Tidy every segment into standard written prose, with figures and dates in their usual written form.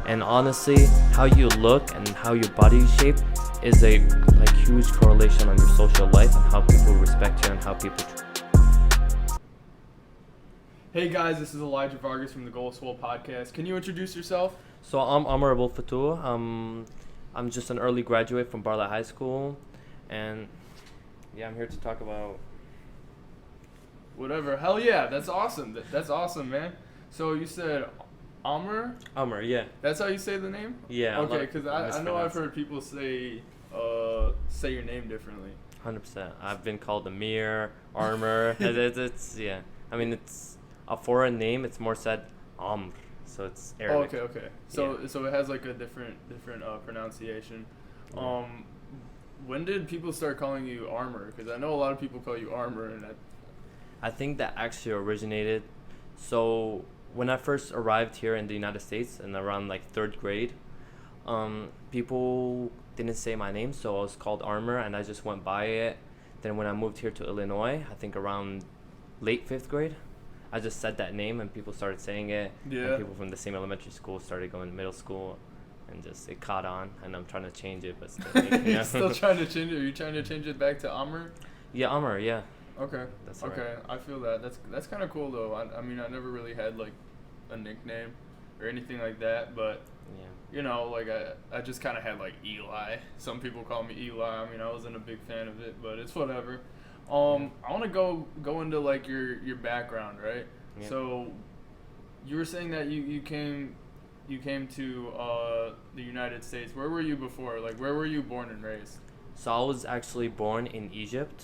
And honestly, how you look and how your body shape is a huge correlation on your social life and how people respect you and how people. Hey guys, this is Elijah Vargas from the Goal Swole podcast. Can you introduce yourself? So I'm Aboelfotouh. I'm just an early graduate from Bartlett High School, and yeah, I'm here to talk about. Whatever. Hell yeah, that's awesome. That's awesome, man. So you said Amr? Amr, yeah. That's how you say the name? Yeah. Okay, because I know I've heard people say your name differently. 100%. I've been called Amir, Armor. it's yeah. I mean, it's a foreign name. It's more said Amr, so it's Arabic. Oh, okay. So it has like a different pronunciation. Yeah. When did people start calling you Armor? Because I know a lot of people call you Armor, and I think that actually originated. So when I first arrived here in the United States in around like third grade, people didn't say my name, so I was called Armor, and I just went by it. Then when I moved here to Illinois, I think around late fifth grade, I just said that name, and people started saying it. Yeah. And people from the same elementary school started going to middle school, and just it caught on. And I'm trying to change it, but still. You're still trying to change it. Are you trying to change it back to Amr? Yeah, Amr. Yeah. Okay. That's okay. Right. I feel that. That's kind of cool though. I mean, I never really had like a nickname or anything like that, but Yeah. you know, like I just kind of had like Eli. Some people call me Eli. I mean, I wasn't a big fan of it, but it's whatever. I want to go into like your background, right? Yeah. So you were saying that you came to the United States. Where were you before? Like, where were you born and raised? So I was actually born in Egypt.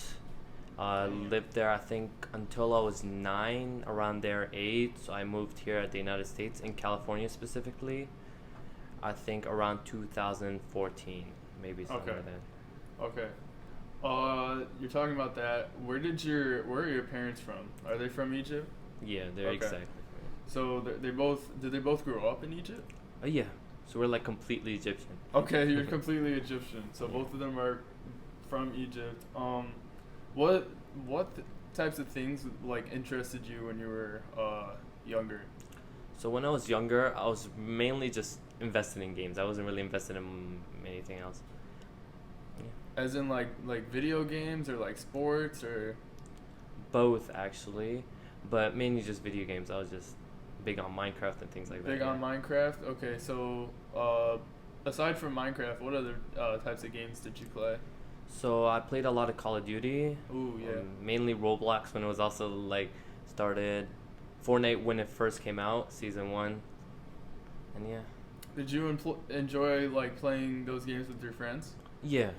Lived there, I think, until I was 9, around there 8. So I moved here at the United States, in California specifically, I think around 2014, maybe something like that. Okay. You're talking about that. Where are your parents from? Are they from Egypt? Yeah, they're Okay. exactly. So did they both grow up in Egypt? Yeah, so we're like completely Egyptian. Okay, you're completely Egyptian. So Yeah. both of them are from Egypt. What types of things like interested you when you were younger? So when I was younger, I was mainly just invested in games. I wasn't really invested in anything else. Yeah. As in like video games or like sports or Both actually, but mainly just video games. I was just big on Minecraft and things like that. big on Minecraft? Okay, so aside from Minecraft, what other types of games did you play? So I played a lot of Call of Duty. Ooh, yeah. Mainly Roblox when it was also like started. Fortnite when it first came out, season 1. And yeah. Did you enjoy like playing those games with your friends? Yeah.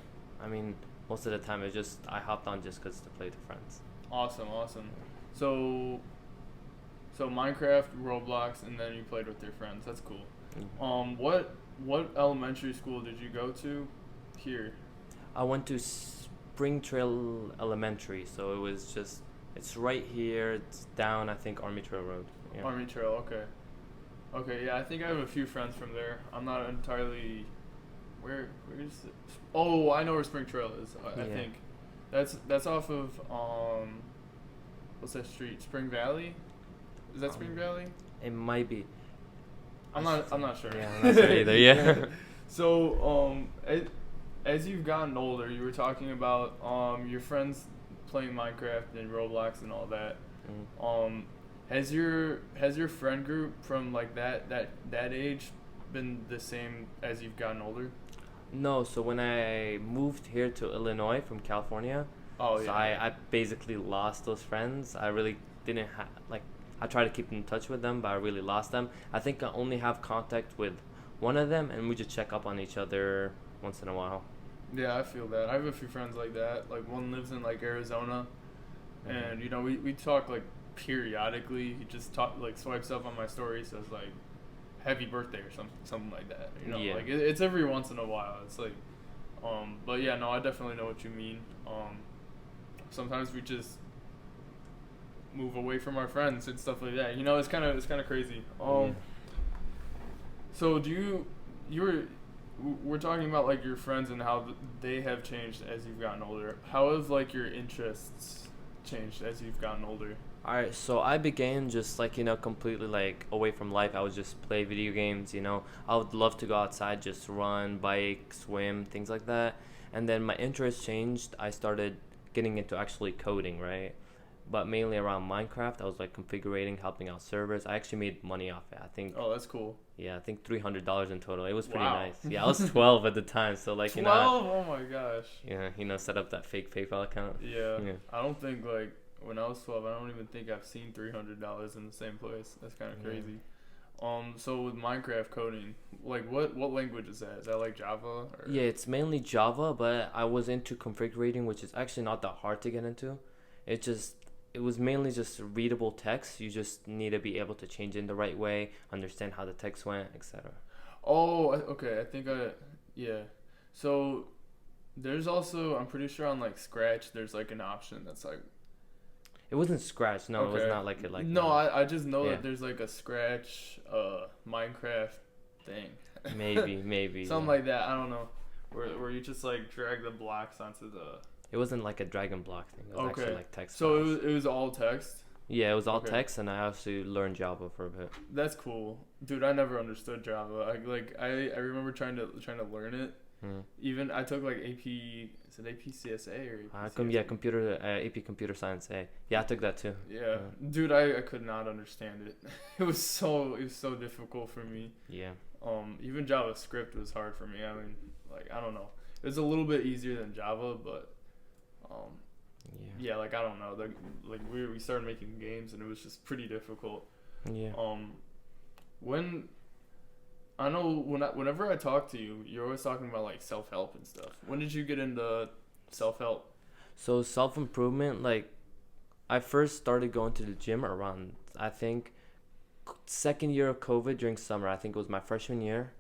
I mean, most of the time I hopped on just because to play with friends. Awesome. So Minecraft, Roblox, and then you played with your friends. That's cool. Mm-hmm. What elementary school did you go to here? I went to Spring Trail Elementary, so it's right here. It's down, I think, Army Trail Road. Yeah. Army Trail, okay. Okay, yeah, I think I have a few friends from there. I'm not entirely... Where is it? Oh, I know where Spring Trail is, I Yeah. think. That's off of, what's that street? Spring Valley? Is that Spring Valley? It might be. I'm not sure. Yeah, I'm not sure either, yeah. So, as you've gotten older, you were talking about your friends playing Minecraft and Roblox and all that. Mm. Has your friend group from like that age been the same as you've gotten older? No, so when I moved here to Illinois from California, I basically lost those friends. I really didn't I try to keep in touch with them, but I really lost them. I think I only have contact with one of them, and we just check up on each other once in a while. Yeah, I feel that. I have a few friends like that. Like one lives in like Arizona, and you know we talk like periodically. He just swipes up on my story, says like happy birthday or something like that. You know, Yeah. like it's every once in a while. It's like, but yeah, no, I definitely know what you mean. Sometimes we just move away from our friends and stuff like that. You know, it's kind of crazy. Yeah. So we're talking about like your friends and how they have changed as you've gotten older. How have like your interests changed as you've gotten older? Alright, so I began just like, completely like away from life. I would just play video games. I would love to go outside, just run, bike, swim, things like that. And then my interest changed. I started getting into actually coding, right? But mainly around Minecraft. I was like configuring, helping out servers. I actually made money off it. I think, Oh, that's cool. yeah, I think $300 in total. It was pretty Wow. nice. Yeah, I was 12 at the time, so like, 12? Oh my gosh. set up that fake PayPal account. Yeah. Yeah. I don't think like when I was 12, I don't even think I've seen $300 in the same place. That's kind of crazy. So with Minecraft coding, like what language is that? Is that like Java? Or? Yeah, it's mainly Java, but I was into configuring, which is actually not that hard to get into. It was mainly just readable text. You just need to be able to change it in the right way, understand how the text went, etc. Oh, okay. Yeah. So there's also, I'm pretty sure on like Scratch, there's like an option that's like. It wasn't Scratch. No, Okay. It was not like it. Like no, I just know Yeah. that there's like a Scratch Minecraft thing. Maybe. Something like that. I don't know. Where you just like drag the blocks onto the. It wasn't like a drag and block thing. It was actually like text. So files. it was all text. Yeah, it was all text, and I also learned Java for a bit. That's cool, dude. I never understood Java. I remember trying to learn it. Even I took like AP. Is it AP CSA or AP CSA? AP Computer Science A. Yeah, I took that too. Yeah, dude, I could not understand it. It was so difficult for me. Yeah. Even JavaScript was hard for me. I mean, like I don't know. It was a little bit easier than Java, but yeah, like I don't know. Like we started making games and it was just pretty difficult. Yeah. Whenever I talk to you, you're always talking about like self-help and stuff. When did you get into self-help? So self-improvement, like I first started going to the gym around, I think, second year of COVID during summer. I think it was my freshman year,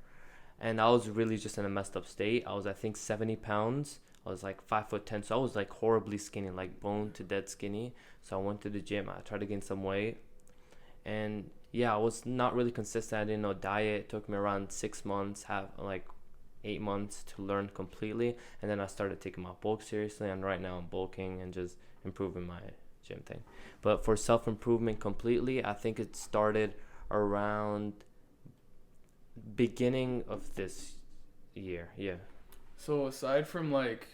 and I was really just in a messed up state. I was, I think, 70 pounds. I was like 5'10", so I was like horribly skinny, like bone to dead skinny. So I went to the gym. I tried to gain some weight, and yeah, I was not really consistent. I didn't know diet. It took me around 6 months, 8 months to learn completely, and then I started taking my bulk seriously. And right now I'm bulking and just improving my gym thing. But for self-improvement completely, I think it started around beginning of this year. Yeah. So aside from like,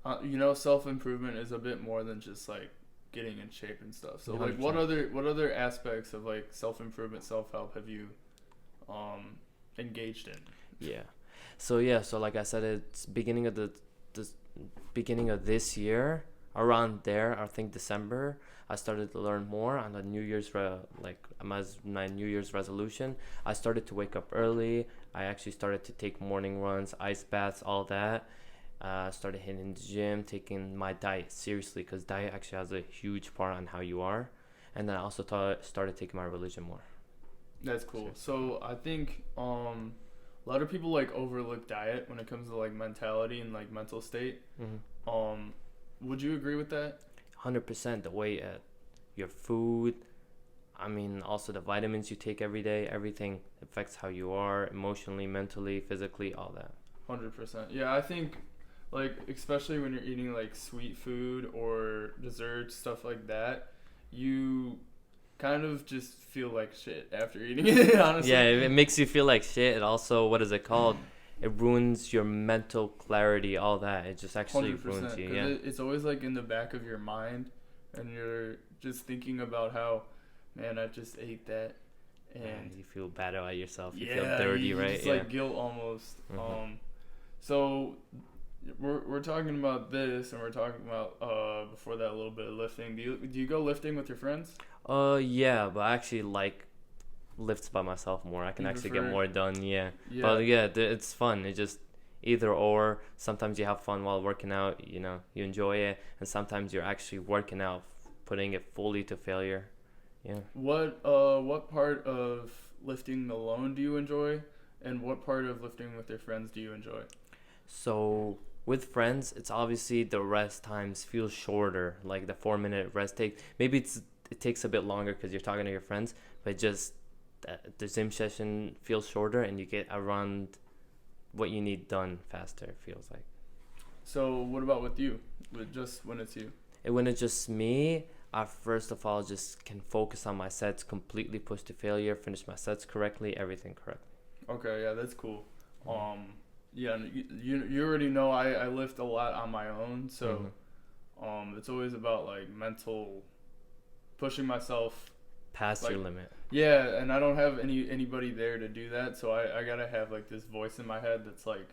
self-improvement is a bit more than just like getting in shape and stuff. So 100%. like, what other aspects of like self-improvement, self-help have you engaged in? Yeah. So like I said, it's beginning of beginning of this year, around there. I think December. I started to learn more on the my New Year's resolution. I started to wake up early. I actually started to take morning runs, ice baths, all that. Started hitting the gym, taking my diet seriously, because diet actually has a huge part on how you are. And then I also started taking my religion more. That's cool. So I think a lot of people like overlook diet when it comes to like mentality and like mental state. Mm-hmm. Would you agree with that? 100%. The way your food, I mean, also the vitamins you take every day, everything affects how you are emotionally, mentally, physically, all that. 100%. Yeah, I think like especially when you're eating like sweet food or desserts, stuff like that, you kind of just feel like shit after eating it, honestly. Yeah, it makes you feel like shit. It also, what is it called? It ruins your mental clarity, all that. It just actually 100%, ruins you. Yeah. It's always like in the back of your mind, and you're just thinking about how, man, I just ate that, and you feel bad about yourself. You yeah, feel dirty, right? It's like guilt almost. Mm-hmm. So we're talking about this, and we're talking about before that a little bit of lifting. Do you go lifting with your friends? Yeah, but I actually like lifts by myself more. I can actually get more done. Yeah. But yeah, it's fun. It just either or. Sometimes you have fun while working out. You enjoy it, and sometimes you're actually working out, putting it fully to failure. Yeah. What part of lifting alone do you enjoy, and what part of lifting with your friends do you enjoy? So with friends, it's obviously the rest times feel shorter. Like the 4-minute rest maybe it takes a bit longer because you're talking to your friends, but just the gym session feels shorter, and you get around what you need done faster, it feels like. So what about with you? With just when it's you? And when it's just me, I first of all just can focus on my sets, completely push to failure, finish my sets correctly, everything correctly. Okay, yeah, that's cool. Yeah, you already know I lift a lot on my own, so it's always about like mental pushing myself past like, your limit. Yeah, and I don't have anybody there to do that, so I gotta have like this voice in my head that's like,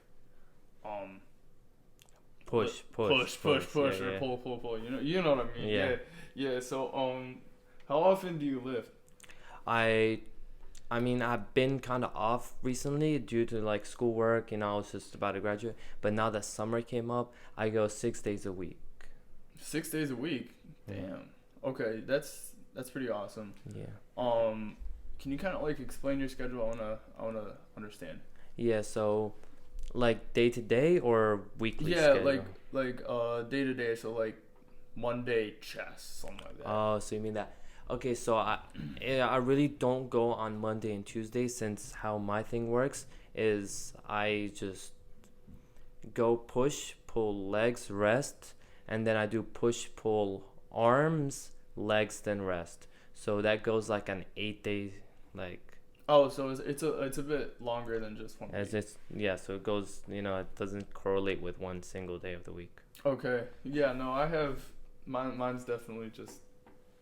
push, or pull. You know what I mean? Yeah. So how often do you lift? I mean, I've been kind of off recently due to like schoolwork. I was just about to graduate. But now that summer came up, I go 6 days a week. 6 days a week? Damn. Okay, that's pretty awesome. Yeah. Can you kind of like explain your schedule? I wanna understand. Yeah. So, like day to day or weekly? Yeah, schedule? like day to day. So like Monday chest, something like that. Oh, so you mean that? Okay, so I really don't go on Monday and Tuesday, since how my thing works is I just go push, pull legs, rest, and then I do push, pull arms, legs, then rest. So that goes like an 8 day, like. Oh, so it's a bit longer than just 1 week. Yeah, so it goes, it doesn't correlate with one single day of the week. Okay, yeah, no, I have mine's definitely just.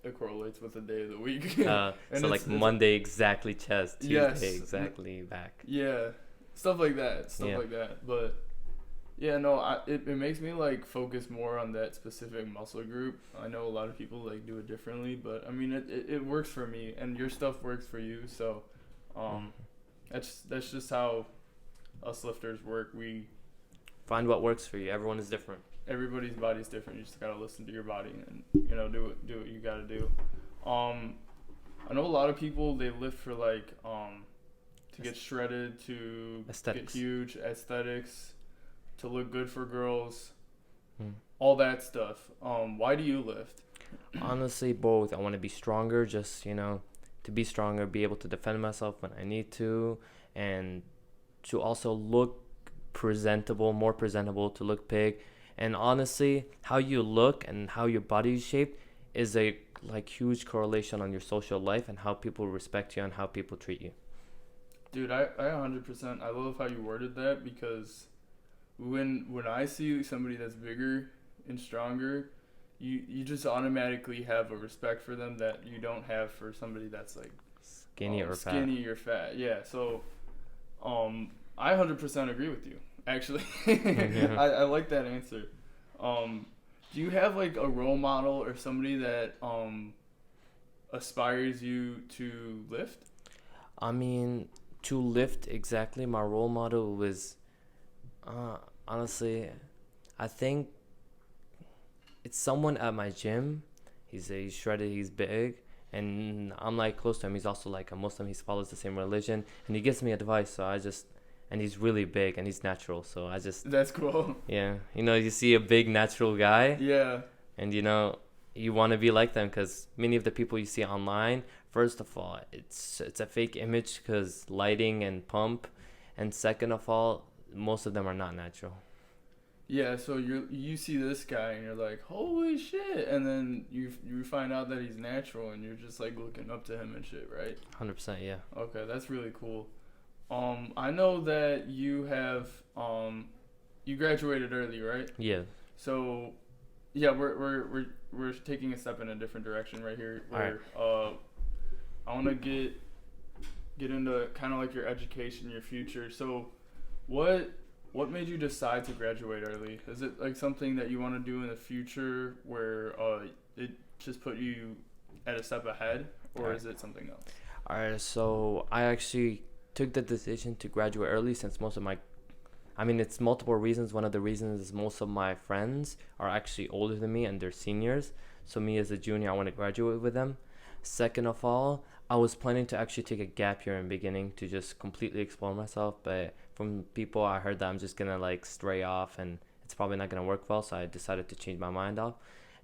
It correlates with the day of the week. So like Monday exactly chest, Tuesday exactly back. Yeah, stuff like that. But yeah, no, it makes me like focus more on that specific muscle group. I know a lot of people like do it differently, but I mean it works for me, and your stuff works for you. So that's just how us lifters work. We find what works for you. Everyone is different. Everybody's body's different. You just gotta listen to your body and do what you gotta do. I know a lot of people, they lift for like to get shredded, to aesthetics. Get huge, aesthetics, to look good for girls, all that stuff. Why do you lift? Honestly, both. I want to be stronger, just to be stronger, be able to defend myself when I need to, and to also look more presentable, to look big. And honestly, how you look and how your body is shaped is a like huge correlation on your social life and how people respect you and how people treat you. Dude, I 100%. I love how you worded that, because when I see somebody that's bigger and stronger, you just automatically have a respect for them that you don't have for somebody that's like skinny or fat. Yeah. So, I 100% agree with you. Actually, I like that answer. Do you have like a role model or somebody that aspires you to lift? I mean, to lift exactly, my role model was honestly, I think it's someone at my gym. He's shredded, he's big, and I'm like close to him. He's also like a Muslim. He follows the same religion, and he gives me advice. So and he's really big and he's natural, so that's cool. Yeah, you see a big natural guy, yeah, and you want to be like them, because many of the people you see online, first of all, it's a fake image because lighting and pump, and second of all, most of them are not natural. Yeah, so you see this guy and you're like, holy shit, and then you find out that he's natural and you're just like looking up to him and shit, right? 100%, yeah. Okay, that's really cool. I know that you have you graduated early, right? Yeah. So, yeah, we're taking a step in a different direction right here. Where I want to get into kind of like your education, your future. So, what made you decide to graduate early? Is it like something that you want to do in the future, where it just put you at a step ahead, or is it something else? All right. So I actually took the decision to graduate early, since it's multiple reasons. One of the reasons is most of my friends are actually older than me and they're seniors. So me as a junior, I want to graduate with them. Second of all, I was planning to actually take a gap year in the beginning to just completely explore myself. But from people, I heard that I'm just going to like stray off and it's probably not going to work well. So I decided to change my mind off.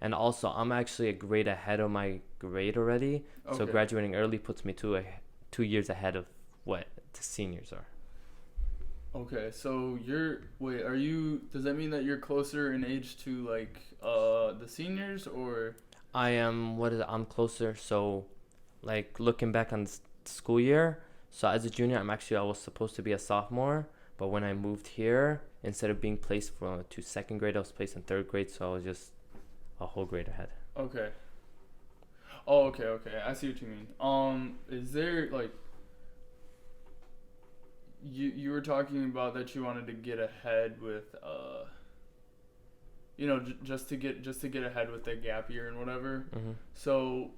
And also, I'm actually a grade ahead of my grade already. Okay. So graduating early puts me 2 years ahead of what the seniors are. Okay, so does that mean that you're closer in age to like the seniors, or? I am, I'm closer. So, like, looking back on school year, so as a junior, I was supposed to be a sophomore, but when I moved here, instead of being placed to second grade, I was placed in third grade, so I was just a whole grade ahead. Okay. Oh, okay. I see what you mean. Is there like you were talking about that you wanted to get ahead with just to get ahead with the gap year and whatever. Mm-hmm. So,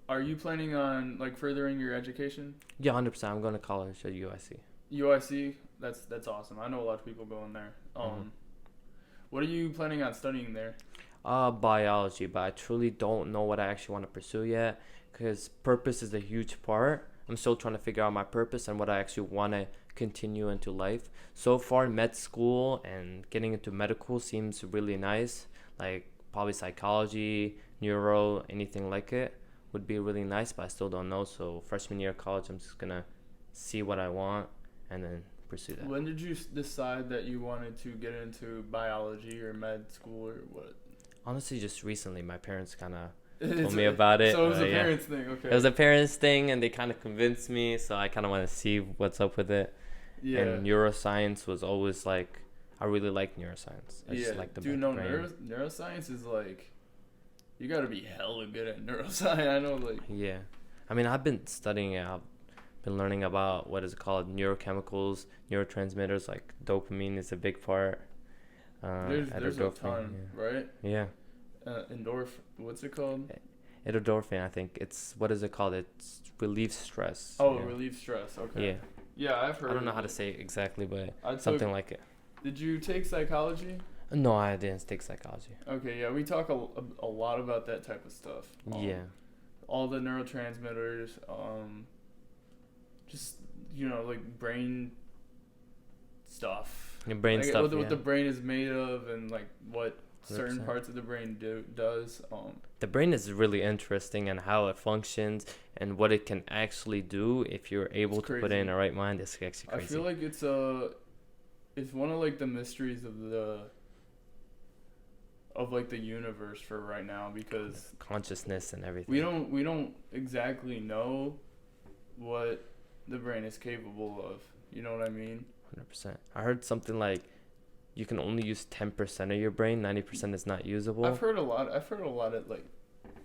are you planning on like furthering your education? Yeah, 100%. I'm going to college at UIC. UIC, that's awesome. I know a lot of people going there. What are you planning on studying there? Biology, but I truly don't know what I actually want to pursue yet, because purpose is a huge part. I'm still trying to figure out my purpose and what I actually want to continue into life. So far, med school and getting into medical seems really nice. Like probably psychology, neuro, anything like it would be really nice, but I still don't know. So freshman year of college, I'm just gonna see what I want and then pursue that. When did you decide that you wanted to get into biology or med school or what? Honestly, just recently, my parents kind of told me about it. So it was a parents thing, okay. It was a parents thing, and they kind of convinced me, so I kind of want to see what's up with it. Yeah. And neuroscience was always like, I really like neuroscience. I just like the brain. Neuroscience is like, you got to be hella good at neuroscience. I know, like. Yeah. I mean, I've been studying it. I've been learning about, what is it called, neurochemicals, neurotransmitters, like dopamine is a big part. There's a ton, right? Yeah. What's it called? Endorphin, I think. It's, what is it called? It's relief stress. Oh, yeah. Relief stress. Okay. Yeah. Yeah, I've heard. I don't know how to say it exactly, but something like it. Did you take psychology? No, I didn't take psychology. Okay, yeah, we talk a lot about that type of stuff. Yeah. All the neurotransmitters, just like brain stuff. Your brain stuff. What the brain is made of, and like what 100%. Certain parts of the brain does. The brain is really interesting, and how it functions and what it can actually do if you're able to put it in the right mind. It's actually crazy. I feel like it's one of like the mysteries of the universe for right now, because consciousness and everything. We don't exactly know what the brain is capable of. You know what I mean? 100%. I heard something like you can only use 10% of your brain, 90% is not usable. I've heard a lot of like.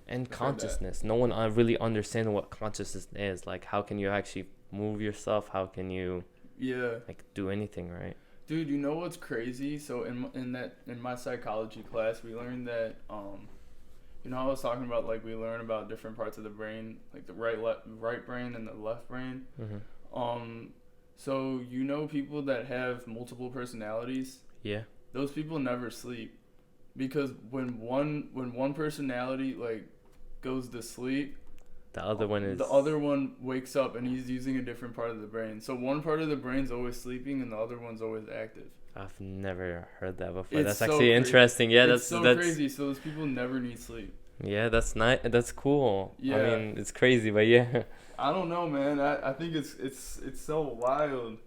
And consciousness. No one really understands what consciousness is. Like, how can you actually move yourself? How can you like do anything, right? Dude, you know what's crazy? So in my psychology class, we learned that I was talking about, like, we learn about different parts of the brain, like the right brain and the left brain. Mm-hmm. So people that have multiple personalities. Yeah. Those people never sleep, because when one personality like goes to sleep, the other one wakes up and he's using a different part of the brain. So one part of the brain's always sleeping and the other one's always active. I've never heard that before. That's actually interesting. Yeah, that's crazy. So those people never need sleep. Yeah, that's nice. That's cool. Yeah. I mean, it's crazy, but yeah. I don't know, man. I think it's so wild.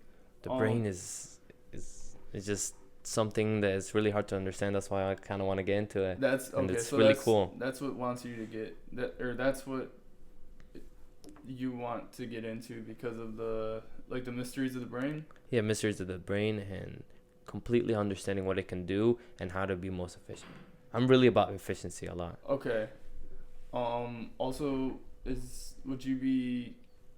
The brain is just something that is really hard to understand. That's why I kind of want to get into it. That's okay. It's really cool. That's what wants you to get that, or that's what you want to get into because of the mysteries of the brain. Yeah, mysteries of the brain and completely understanding what it can do and how to be most efficient. I'm really about efficiency a lot. Okay. Also, would you be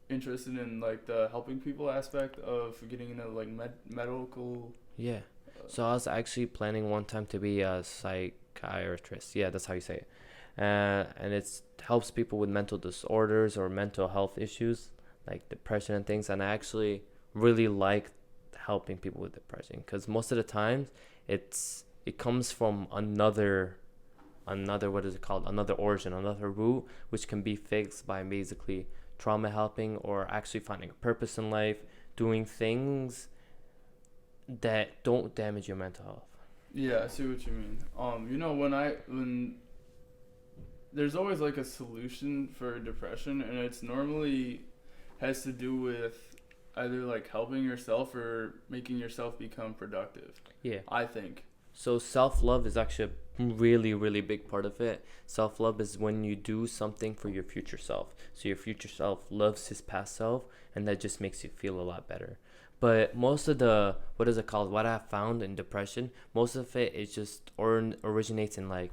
interested in like the helping people aspect of getting into like medical? Yeah. So I was actually planning one time to be a psychiatrist. Yeah, that's how you say it. And it helps people with mental disorders or mental health issues like depression and things. And I actually really like helping people with depression, because most of the time it comes from another what is it called, another origin, another root, which can be fixed by basically trauma helping or actually finding a purpose in life, doing things that don't damage your mental health. Yeah, I see what you mean. When there's always like a solution for depression, and it's normally has to do with either like helping yourself or making yourself become productive. Yeah. I think. So self-love is actually a really, really big part of it. Self-love is when you do something for your future self. So your future self loves his past self, and that just makes you feel a lot better. But most of the, what is it called? What I have found in depression, most of it is just originates in like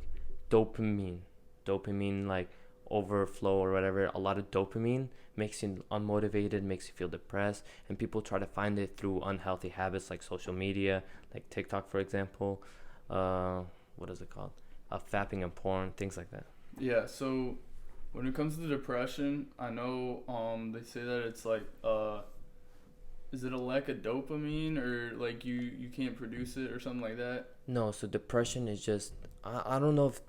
dopamine. Dopamine like overflow or whatever. A lot of dopamine makes you unmotivated, makes you feel depressed, and people try to find it through unhealthy habits like social media, like TikTok, for example. uh, what is it called? Fapping and porn, things like that. Yeah. So when it comes to depression, I know they say that it's like is it a lack of dopamine or like you can't produce it or something like that? No, so depression is just I don't know if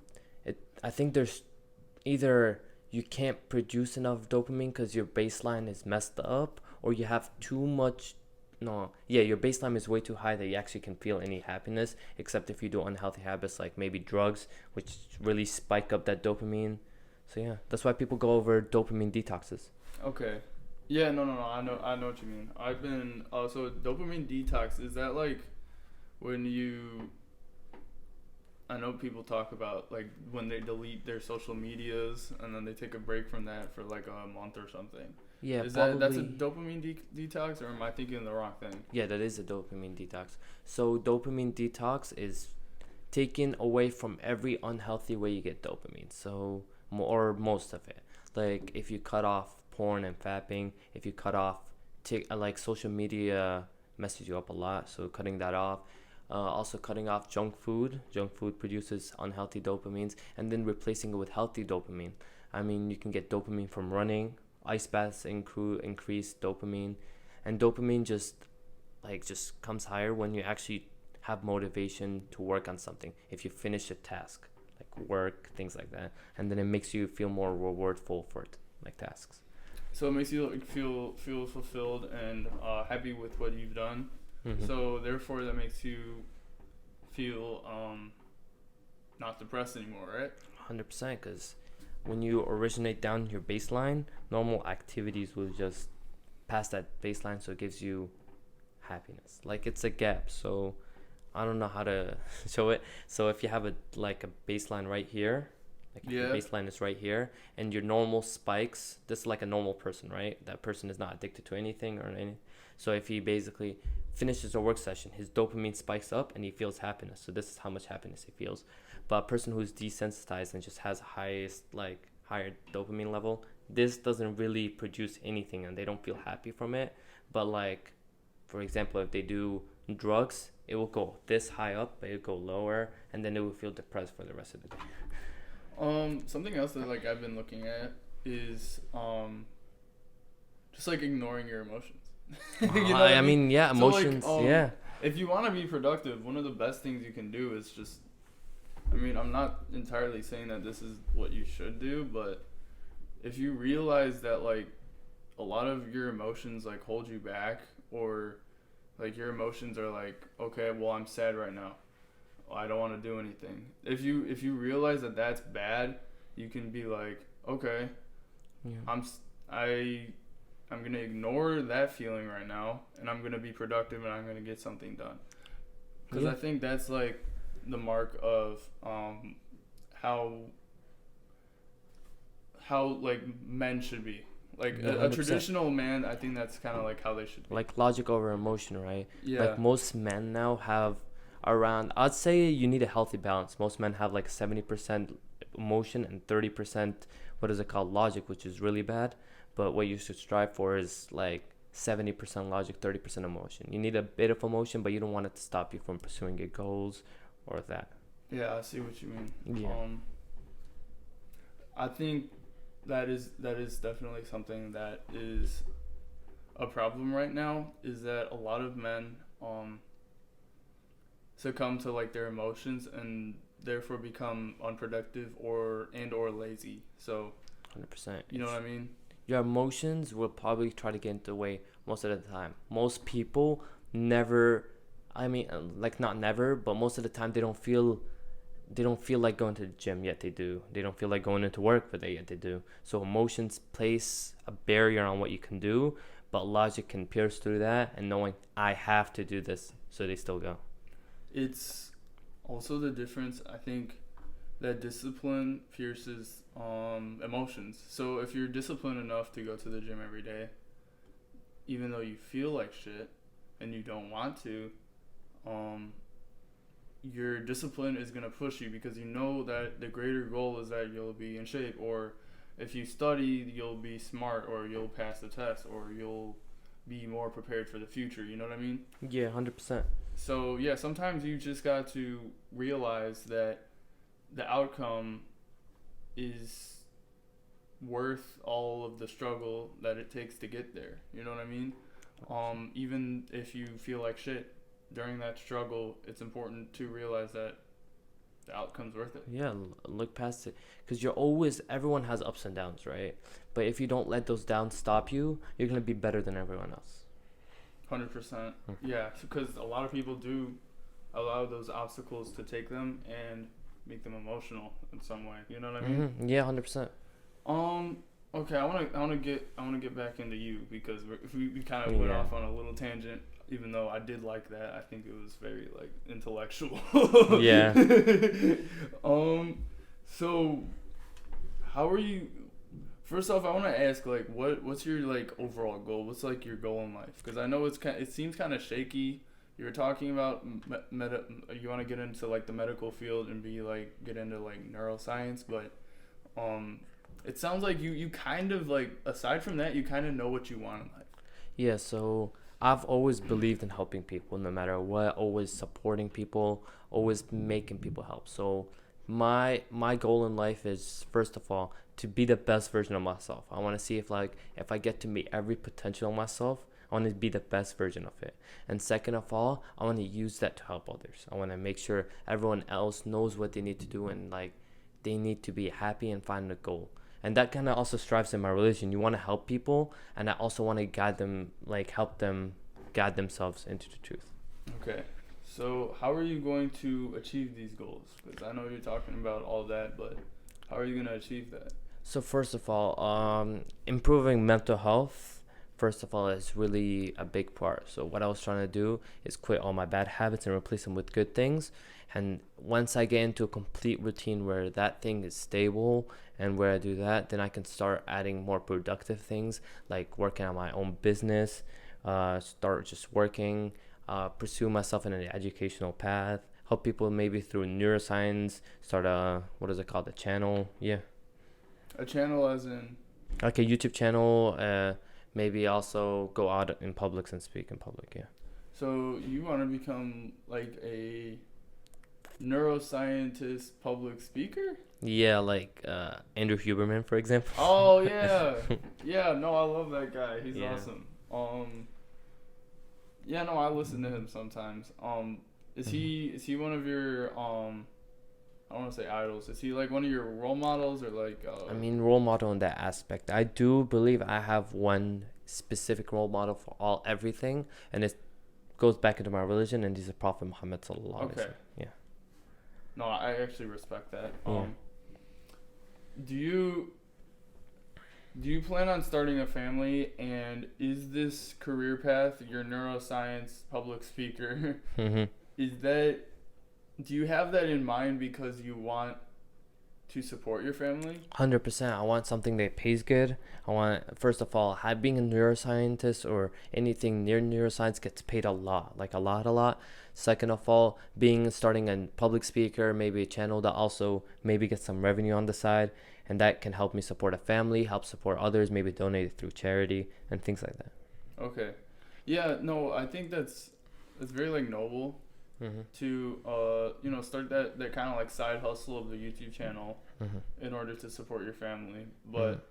it. I think there's either you can't produce enough dopamine because your baseline is messed up, or you have too much. No, yeah, your baseline is way too high that you actually can feel any happiness, except if you do unhealthy habits like maybe drugs, which really spike up that dopamine. So yeah, that's why people go over dopamine detoxes. Okay. Yeah, no. I know what you mean. I've been so dopamine detox, is that like when you I know people talk about like when they delete their social medias and then they take a break from that for like a month or something. Yeah, Is probably. that's a dopamine detox, or am I thinking the wrong thing? Yeah, that is a dopamine detox. So dopamine detox is taken away from every unhealthy way you get dopamine. So or most of it. Like if you cut off porn and fapping, if you cut off like social media messes you up a lot, so cutting that off. Also cutting off junk food. Junk food produces unhealthy dopamines, and then replacing it with healthy dopamine. I mean, you can get dopamine from running. Ice baths increase dopamine, and dopamine just comes higher when you actually have motivation to work on something. If you finish a task, like work, things like that, and then it makes you feel more rewardful for it, like tasks. So it makes you like feel fulfilled and happy with what you've done. Mm-hmm. So therefore, that makes you feel not depressed anymore, right? 100%, because when you originate down your baseline, normal activities will just pass that baseline, so it gives you happiness. Like it's a gap, so I don't know how to show it. So if you have a baseline right here, like if your baseline is right here, and your normal spikes, this is like a normal person, right? That person is not addicted to anything or anything. So if he basically finishes a work session, his dopamine spikes up and he feels happiness. So this is how much happiness he feels. But a person who's desensitized and just has higher dopamine level, this doesn't really produce anything and they don't feel happy from it. But like, for example, if they do drugs, it will go this high up, but it'll go lower, and then it will feel depressed for the rest of the day. Something else that like I've been looking at is just like ignoring your emotions. I mean, yeah, emotions. So, like, yeah. If you want to be productive, one of the best things you can do is just. I mean, I'm not entirely saying that this is what you should do, but if you realize that like a lot of your emotions like hold you back, or like your emotions are like, okay, well, I'm sad right now, I don't want to do anything. If you realize that that's bad, you can be like, okay, yeah. I'm gonna ignore that feeling right now, and I'm gonna be productive, and I'm gonna get something done. Because I think that's like the mark of how like men should be. Like a traditional man, I think that's kind of like how they should be. Like logic over emotion, right? Yeah. Like most men now have around, I'd say you need a healthy balance. Most men have like 70% emotion and 30%, what is it called, logic, which is really bad. But what you should strive for is like 70% logic, 30% emotion. You need a bit of emotion, but you don't want it to stop you from pursuing your goals or that. Yeah, I see what you mean. Yeah. I think that is definitely something that is a problem right now, is that a lot of men succumb to like their emotions and therefore become unproductive or lazy. So 100%. You know what I mean? Your emotions will probably try to get into the way most of the time. Most people never, I mean, like not never, but most of the time they don't feel like going to the gym, yet they do. They don't feel like going into work, but yet they do. So emotions place a barrier on what you can do, but logic can pierce through that and knowing I have to do this, so they still go. It's Also, the difference, I think, that discipline pierces emotions. So if you're disciplined enough to go to the gym every day, even though you feel like shit and you don't want to, your discipline is going to push you because you know that the greater goal is that you'll be in shape, or if you study, you'll be smart, or you'll pass the test, or you'll be more prepared for the future. You know what I mean? Yeah, 100%. So, yeah, sometimes you just got to realize that the outcome is worth all of the struggle that it takes to get there. You know what I mean? Even if you feel like shit during that struggle, it's important to realize that the outcome's worth it. Yeah, look past it. Because everyone has ups and downs, right? But if you don't let those downs stop you, you're going to be better than everyone else. 100%. Yeah, because a lot of people do allow those obstacles to take them and make them emotional in some way. You know what I mean? Mm-hmm. Yeah, 100%. Okay, I wanna get back into you because we kind of went off on a little tangent. Even though I did like that, I think it was very like intellectual. Yeah. So how are you? First off, I want to ask like what's your like overall goal? What's like your goal in life? Because I know it seems kind of shaky. You were talking about you want to get into like the medical field and get into like neuroscience, but it sounds like you kind of like, aside from that, you kind of know what you want in life. Yeah, so I've always believed in helping people no matter what, always supporting people, always making people help. So my goal in life is, first of all, to be the best version of myself. I want to see if I get to meet every potential of myself, I want to be the best version of it. And second of all, I want to use that to help others. I want to make sure everyone else knows what they need to do and like they need to be happy and find a goal. And that kind of also strives in my religion. You want to help people, and I also want to guide them, like help them guide themselves into the truth. Okay. So how are you going to achieve these goals? Because I know you're talking about all that, but how are you going to achieve that? So first of all, improving mental health, first of all, is really a big part. So what I was trying to do is quit all my bad habits and replace them with good things. And once I get into a complete routine where that thing is stable and where I do that, then I can start adding more productive things like working on my own business, start just working, pursue myself in an educational path, help people maybe through neuroscience, start a channel. Yeah. A channel as in? Like a YouTube channel, maybe also go out in public and speak in public, yeah. So you want to become like a neuroscientist public speaker? Yeah, like Andrew Huberman, for example. Oh yeah. Yeah, no, I love that guy. He's awesome. Yeah, no, I listen to him sometimes. Is he one of your I don't want to say idols. Is he like one of your role models or like I mean, role model in that aspect. I do believe I have one specific role model for everything, and it goes back into my religion, and he's the Prophet Muhammad sallallahu alaihi wasallam. Okay. Yeah. No, I actually respect that. Yeah. Do you plan on starting a family, and is this career path, your neuroscience public speaker, do you have that in mind because you want to support your family? 100%. I want something that pays good. I want, first of all, being a neuroscientist or anything near neuroscience gets paid a lot, like a lot. Second of all, starting a public speaker, maybe a channel that also maybe gets some revenue on the side, and that can help me support a family, help support others, maybe donate it through charity and things like that. Okay. Yeah, no, I think that's very like noble. To start that kind of like side hustle of the YouTube channel in order to support your family, but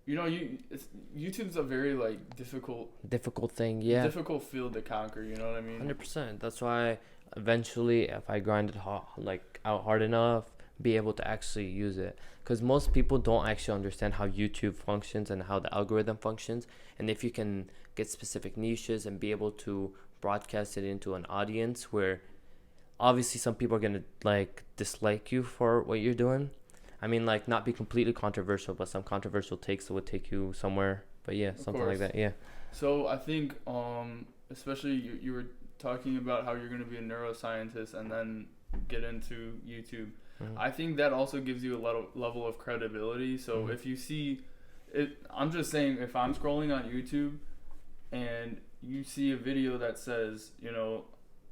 YouTube's a very like difficult thing, difficult field to conquer. You know what I mean? 100%. That's why eventually, if I grind it out hard enough, be able to actually use it, because most people don't actually understand how YouTube functions and how the algorithm functions, and if you can get specific niches and be able to broadcast it into an audience where obviously some people are going to like dislike you for what you're doing. I mean, like, not be completely controversial, but some controversial takes would take you somewhere. But yeah, something like that. Yeah. So I think especially you were talking about how you're going to be a neuroscientist and then get into YouTube. I think that also gives you a level of credibility. So if you see it, I'm just saying, if I'm scrolling on YouTube and you see a video that says, you know,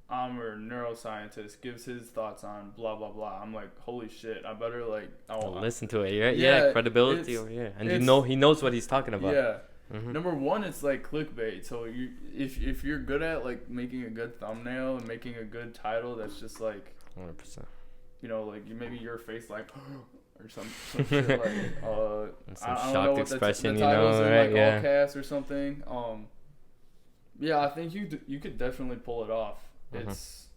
I'm a neuroscientist, gives his thoughts on blah blah blah, I'm like, holy shit, I better like listen to it. Yeah, credibility over here, and he knows what he's talking about. Yeah. Number one, it's like clickbait. So if you're good at like making a good thumbnail and making a good title, that's just like 100%. You know, like maybe your face like or some shit like and some I shocked don't know expression, the titles in, right? Like all caps or something. Yeah, I think you could definitely pull it off. It's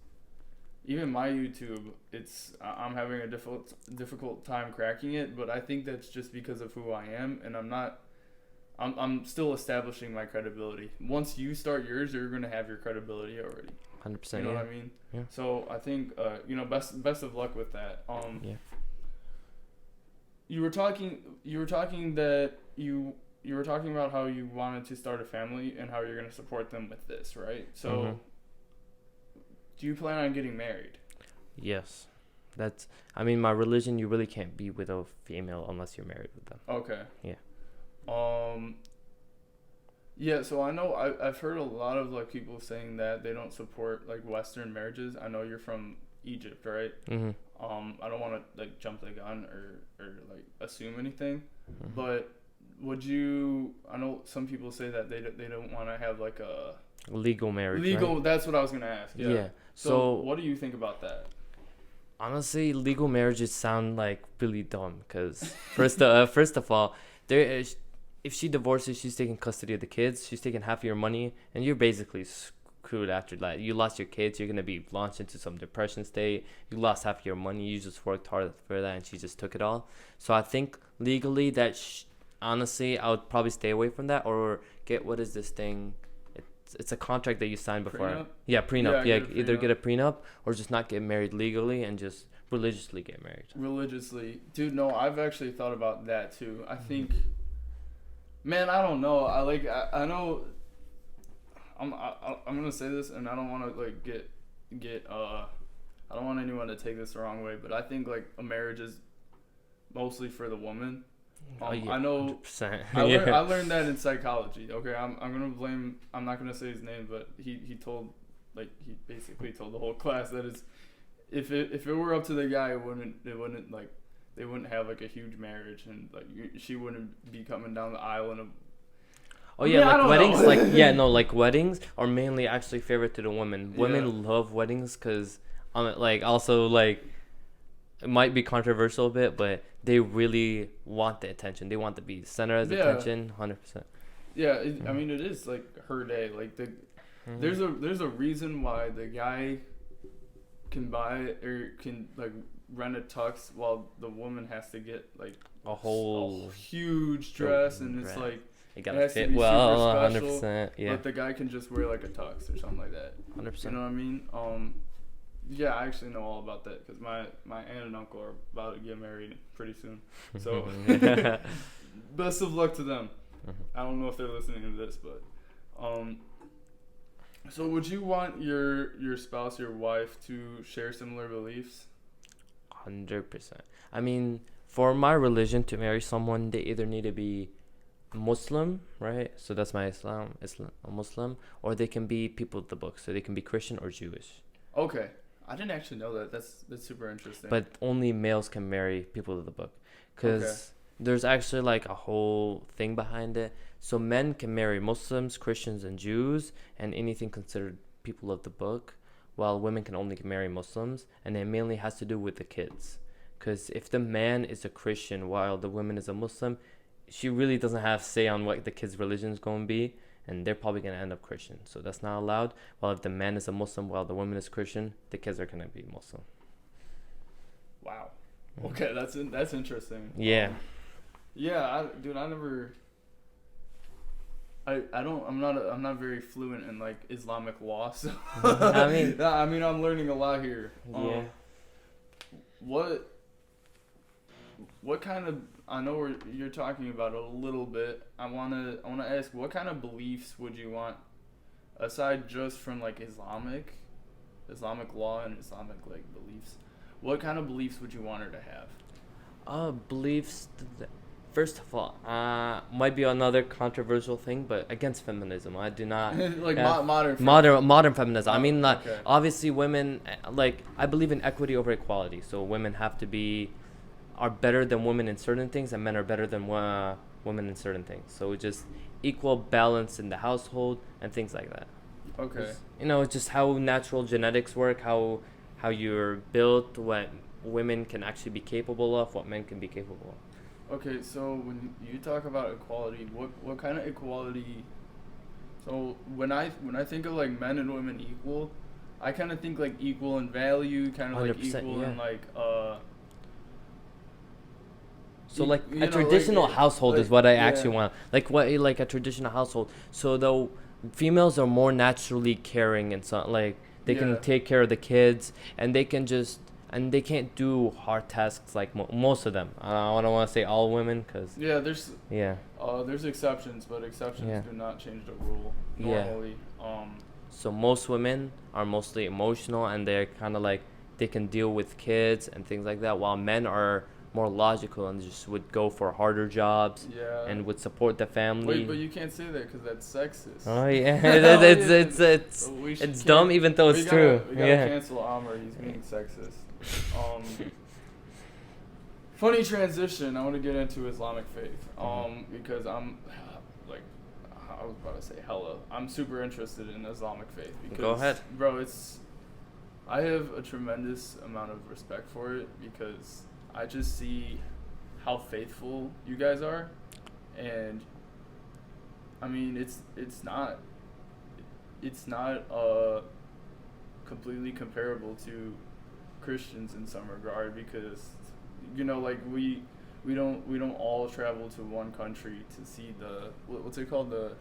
even my YouTube. I'm having a difficult time cracking it, but I think that's just because of who I am, and I'm still establishing my credibility. Once you start yours, you're gonna have your credibility already. 100%. You know what I mean? Yeah. So I think you know, best of luck with that. Yeah. You were talking about how you wanted to start a family and how you're gonna support them with this, right? So, do you plan on getting married? Yes. I mean, my religion, you really can't be with a female unless you're married with them. Okay. Yeah. Yeah, so I know I've heard a lot of like people saying that they don't support like Western marriages. I know you're from Egypt, right? I don't want to like jump the gun or like assume anything, but would you? I know some people say that they don't want to have like a legal marriage. Right? That's what I was gonna ask. Yeah. So what do you think about that? Honestly, legal marriages sound like really dumb because first of all, if she divorces, she's taking custody of the kids. She's taking half of your money, and you're basically screwed after that. You lost your kids. You're gonna be launched into some depression state. You lost half of your money. You just worked hard for that, and she just took it all. So I think legally honestly, I would probably stay away from that or get what is this thing? It's a contract that you sign before. Prenup? Yeah, prenup. Yeah, either prenup. get a prenup or just not get married legally and just religiously get married. Religiously, dude. No, I've actually thought about that too. I think. Man, I don't know. I know. I'm gonna say this, and I don't want to like get. I don't want anyone to take this the wrong way, but I think like a marriage is mostly for the woman. Yeah, I know. 100%. I learned that in psychology. Okay, I'm gonna blame. I'm not gonna say his name, but he basically told the whole class that if it were up to the guy, it wouldn't like. They wouldn't have like a huge marriage, and like she wouldn't be coming down the aisle in a. Like weddings, like weddings are mainly actually favorite to the women. Women love weddings because, also like, it might be controversial a bit, but they really want the attention. They want to be center of attention, 100%. Yeah, I mean it is like her day. Like there's a reason why the guy can buy or can like rent a tux while the woman has to get like a whole huge dress, and it's like it gotta fit well, 100%. Yeah, but the guy can just wear like a tux or something like that. 100%. You know what I mean? Yeah, I actually know all about that because my aunt and uncle are about to get married pretty soon. So best of luck to them. I don't know if they're listening to this, but so would you want your spouse, your wife, to share similar beliefs? 100%. I mean, for my religion to marry someone, they either need to be Muslim, right? So that's my Islam, a Muslim, or they can be people of the book. So they can be Christian or Jewish. Okay, I didn't actually know that. That's super interesting. But only males can marry people of the book, because there's actually like a whole thing behind it. So men can marry Muslims, Christians, and Jews, and anything considered people of the book, while women can only marry Muslims, and it mainly has to do with the kids. Because if the man is a Christian while the woman is a Muslim, she really doesn't have say on what the kid's religion is going to be, and they're probably going to end up Christian. So that's not allowed. While if the man is a Muslim while the woman is Christian, the kids are going to be Muslim. Wow. Okay, that's interesting. Yeah. I'm not very fluent in like Islamic law, so I mean, I'm learning a lot here. Yeah. What kind of, I know you're talking about it a little bit. I wanna ask, what kind of beliefs would you want aside just from like Islamic law and Islamic like beliefs, what kind of beliefs would you want her to have? Beliefs. First of all, might be another controversial thing, but against feminism, I do not like modern feminism. I mean, like obviously women, like I believe in equity over equality. So women are better than women in certain things, and men are better than women in certain things. So just equal balance in the household and things like that. Okay. It's just how natural genetics work, how you're built, what women can actually be capable of, what men can be capable of. Okay, so when you talk about equality, what kind of equality? So when I think of like men and women equal, I kind of think like equal in value, kind of like equal in like So like a traditional household is what I actually want. Like a traditional household. So though females are more naturally caring and so like they can take care of the kids and they can they can't do hard tasks like most of them. I don't want to say all women because there's exceptions, but exceptions do not change the rule normally. So most women are mostly emotional and they're kind of like they can deal with kids and things like that, while men are more logical and just would go for harder jobs and would support the family. Wait, but you can't say that because that's sexist. Oh yeah, it's dumb even though it's true. We gotta cancel Amr. He's being sexist. Funny transition. I want to get into Islamic faith. Because I'm like, I was about to say I'm super interested in Islamic faith. Because, go ahead, bro. I have a tremendous amount of respect for it because I just see how faithful you guys are, and I mean it's not completely comparable to Christians in some regard because like we don't all travel to one country to see the what's it called the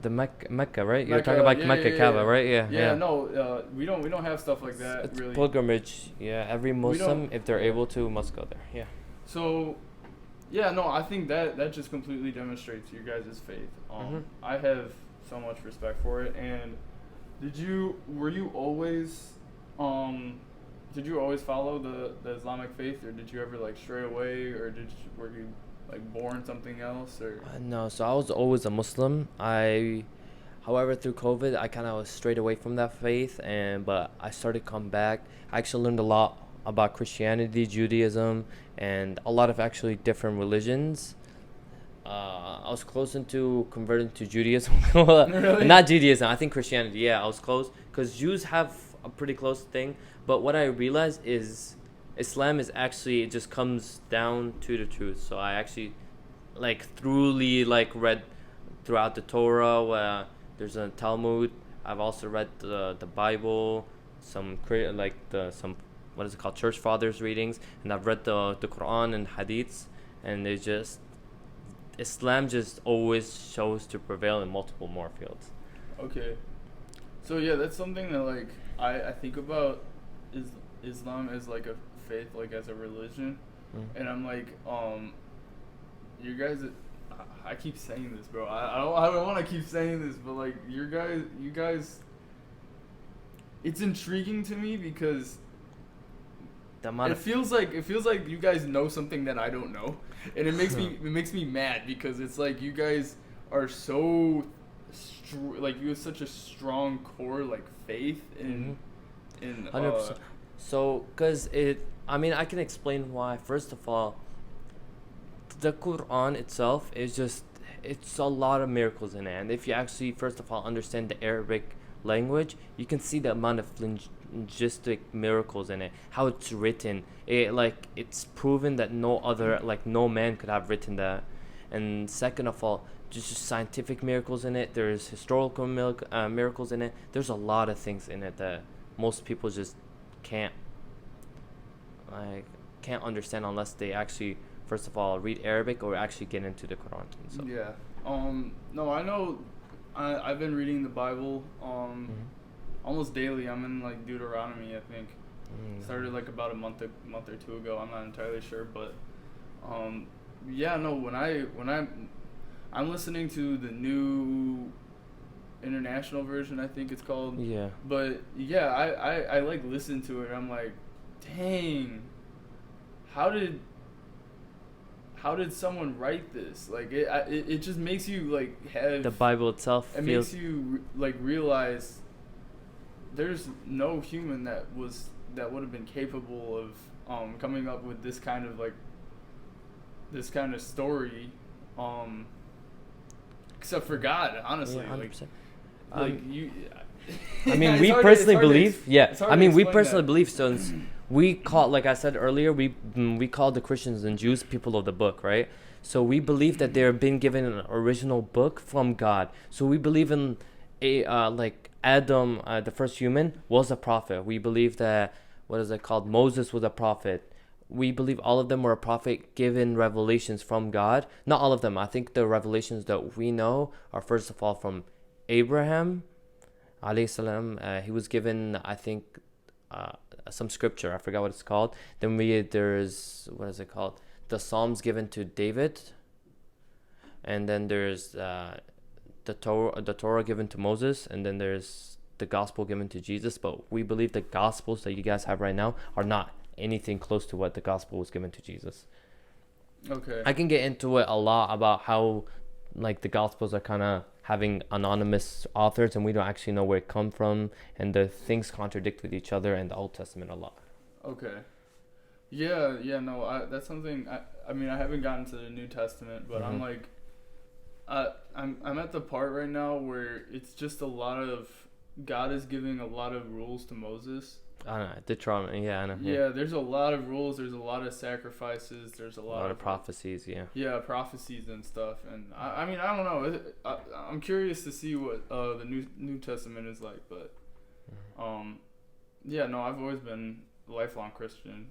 Mecca, right? You're talking about Mecca, Kaaba, right? No, we don't have stuff like that. It's really. Pilgrimage. Yeah, every Muslim, if they're able to, must go there. Yeah. So, I think that just completely demonstrates your guys' faith. I have so much respect for it. And did you always follow the Islamic faith, or did you ever like stray away, or were you like born something else, or? No, so I was always a Muslim. However, through COVID, I kind of was strayed away from that faith, but I started to come back. I actually learned a lot about Christianity, Judaism, and a lot of actually different religions. I was close into converting to Judaism. Really? Not Judaism, I think Christianity. Yeah, I was close because Jews have a pretty close thing. But what I realized is Islam is actually, it just comes down to the truth. So I actually truly read throughout the Torah. There's a Talmud. I've also read the Bible, some what is it called, church fathers readings, and I've read the Quran and Hadiths, and Islam just always shows to prevail in multiple more fields. Okay, so that's something that I think about is Islam as like a faith, like as a religion, and I'm like, you guys. I keep saying this, bro. I don't want to keep saying this, but you guys. It's intriguing to me because it feels like you guys know something that I don't know, and it makes me mad because it's like you guys are so you have such a strong core faith in 100%. So because I can explain why. First of all, the Quran itself it's a lot of miracles in it, and if you actually first of all understand the Arabic language, you can see the amount of linguistic miracles in it, how it's written. It's proven that no man could have written that. And second of all, just scientific miracles in it. There's historical miracles in it. There's a lot of things in it that most people just can't understand unless they actually first of all read Arabic or actually get into the Quran. So. Yeah. No, I know. I've been reading the Bible almost daily. I'm in Deuteronomy, I think. Started about a month or two ago. I'm not entirely sure, but when I'm listening to the new International Version, I think it's called. Yeah. But yeah, I like listen to it. I'm like, dang, how did someone write this? Like it just makes you like have the Bible itself. It makes you like realize there's no human that would have been capable of coming up with this kind of story, except for God, honestly. Yeah, 100%. You. I mean, we personally believe. I mean, we personally believe. So we call, like I said earlier, we call the Christians and Jews people of the book, right? So we believe that they're being given an original book from God. So we believe in like Adam, the first human, was a prophet. We believe that Moses was a prophet. We believe all of them were a prophet given revelations from God. Not all of them. I think the revelations that we know are first of all from Abraham, alayhi salam. He was given, I think, some scripture. I forgot what it's called. Then there's the Psalms given to David, and then there's the Torah given to Moses, and then there's the gospel given to Jesus. But we believe the gospels that you guys have right now are not anything close to what the gospel was given to Jesus. Okay. I can get into it a lot about how like the gospels are kind of having anonymous authors and we don't actually know where it come from, and the things contradict with each other in the Old Testament a lot. Okay. Yeah, no, that's something, I mean, I haven't gotten to the New Testament, but I'm like, I'm at the part right now where it's just a lot of, God is giving a lot of rules to Moses. I know, Deuteronomy, I know. Yeah, there's a lot of rules, there's a lot of sacrifices, there's a lot of prophecies, Yeah, prophecies and stuff, and I mean, I don't know, I'm curious to see what the New Testament is like, but, yeah, no, I've always been a lifelong Christian.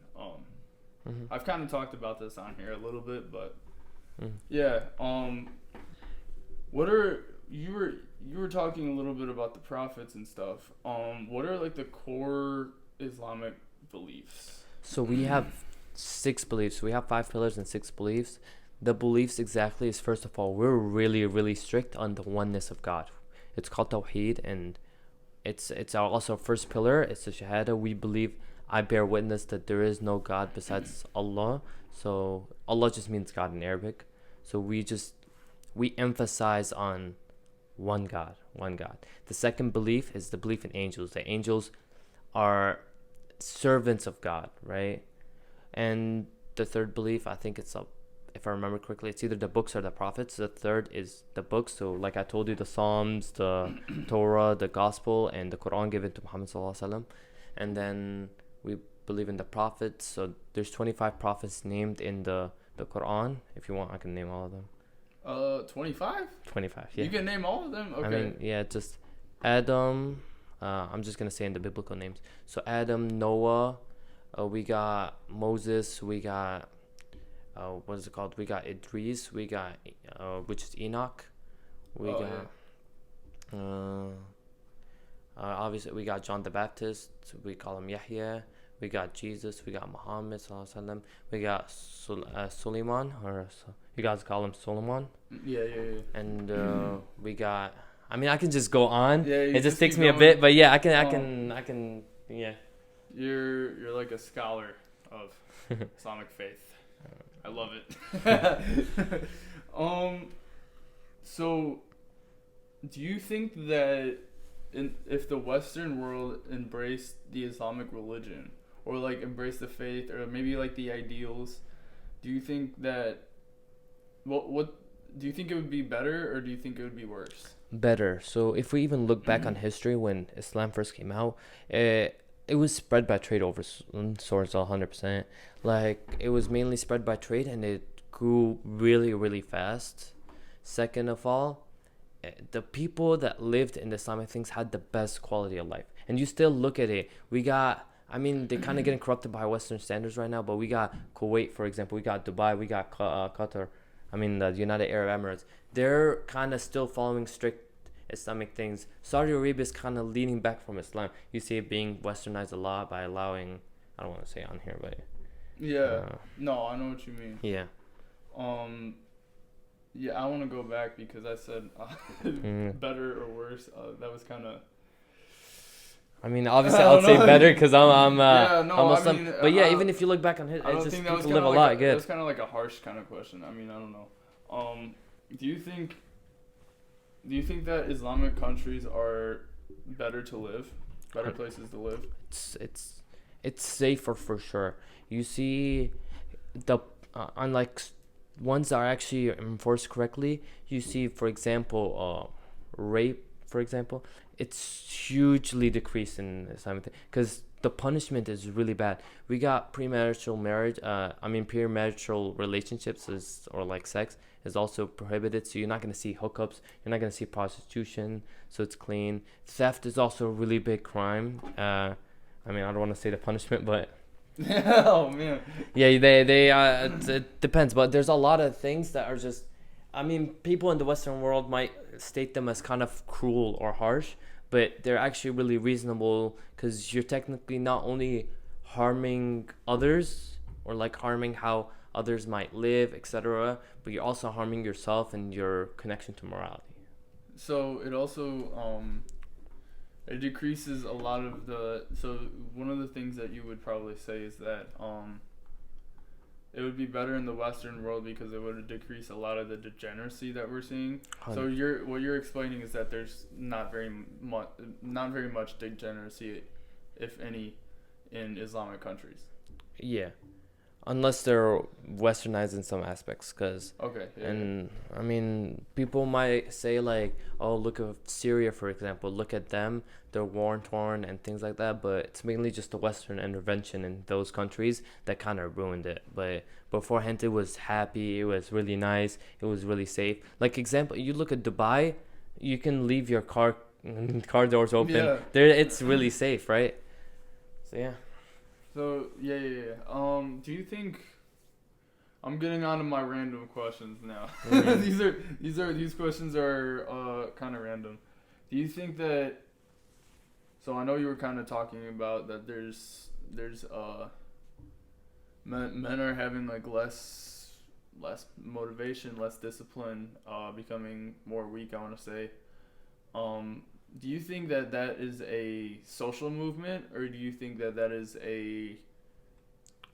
I've kind of talked about this on here a little bit, but, yeah, what are, you were talking a little bit about the prophets and stuff. What are like the core Islamic beliefs? So we have 6 beliefs. We have 5 pillars and 6 beliefs. The beliefs exactly is, first of all, we're really, really strict on the oneness of God. It's called Tawheed, and it's also first pillar. It's the Shahada. We believe, I bear witness that there is no God besides Allah. So Allah just means God in Arabic. So we emphasize on one God. The second belief is the belief in angels. The angels are servants of God, right? And the third belief, I think it's if I remember correctly, it's either the books or the prophets. The third is the books. So like I told you, the Psalms, the Torah, the Gospel, and the Quran given to Muhammad sallallahu alaihi wasallam. And then we believe in the prophets. So there's 25 prophets named in the Quran. If you want, I can name all of them. 25? 25, yeah. You can name all of them? Okay. I mean, yeah, just Adam. I'm just going to say in the biblical names. So Adam, Noah, we got Moses, we got, what is it called? We got Idris, we got, which is Enoch. Obviously, we got John the Baptist. We call him Yahya. We got Jesus. We got Muhammad sallallahu alaihi wasallam. We got Suleiman, or you guys call him Solomon. Yeah. And we got. I mean, I can just go on. Yeah, it just takes me a bit, but yeah, I can. Yeah. You're like a scholar of Islamic faith. I love it. So, do you think that if the Western world embraced the Islamic religion, or like embraced the faith, or maybe like the ideals, do you think that what do you think it would be better, or do you think it would be worse? Better. So if we even look back on history, when Islam first came out, it was spread by trade over swords 100%. Like, it was mainly spread by trade, and it grew really, really fast. Second of all, the people that lived in the Islamic things had the best quality of life. And you still look at it. We got, I mean, they're kind of getting corrupted by Western standards right now, but we got Kuwait, for example. We got Dubai. We got Qatar. I mean, the United Arab Emirates. They're kind of still following strict Islamic things. Saudi Arabia is kind of leaning back from Islam. You see it being westernized a lot by allowing, I don't want to say it on here, but yeah, no, I know what you mean. Yeah. Yeah, I want to go back because I said better or worse. That was kind of. I mean, obviously, I'll say better because I'm Muslim. I mean, but yeah, even if you look back on history, it's just people live a lot good. That's kind of like a harsh kind of question. I mean, I don't know. Do you think that Islamic countries are better to live, better places to live? It's safer for sure. You see, the unlike ones that are actually enforced correctly. You see, for example, rape. For example, it's hugely decreased in Islamic because the punishment is really bad. We got premarital marriage. Premarital relationships or like sex is also prohibited. So you're not gonna see hookups. You're not gonna see prostitution. So it's clean. Theft is also a really big crime. I don't want to say the punishment, but oh man. Yeah, they it depends, but there's a lot of things that are just. People in the Western world might state them as kind of cruel or harsh, but they're actually really reasonable because you're technically not only harming others or like harming how others might live, etc., but you're also harming yourself and your connection to morality. So it also it decreases a lot of the. So one of the things that you would probably say is that it would be better in the Western world because it would decrease a lot of the degeneracy that we're seeing. 100. So what you're explaining is that there's not very much degeneracy, if any, in Islamic countries. Yeah, unless they're westernized in some aspects, people might say like, oh, look at Syria, for example, look at them, they're war-torn and things like that, but it's mainly just the Western intervention in those countries that kind of ruined it. But beforehand, it was happy, it was really nice, it was really safe. Like example, you look at Dubai, you can leave your car doors open. Yeah. There, it's really safe, right? So yeah. So yeah. Do you think I'm getting on to my random questions now? Mm-hmm. These questions are kind of random. Do you think that? So I know you were kind of talking about that. There's men are having like less motivation, less discipline, becoming more weak. I want to say. Do you think that is a social movement, or do you think that is a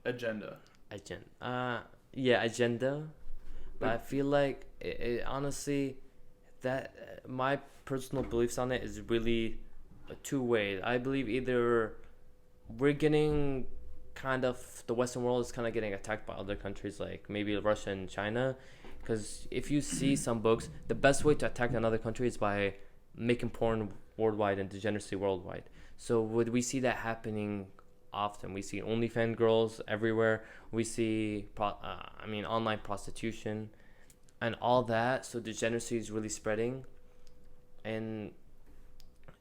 agenda? Agenda. But I feel like it honestly, that my personal beliefs on it is really a two-way. I believe either we're getting the Western world is kind of getting attacked by other countries like maybe Russia and China, because if you see some books, the best way to attack another country is by making porn worldwide and degeneracy worldwide. So would we see that happening often? We see OnlyFans girls everywhere. We see online prostitution and all that. So degeneracy is really spreading, and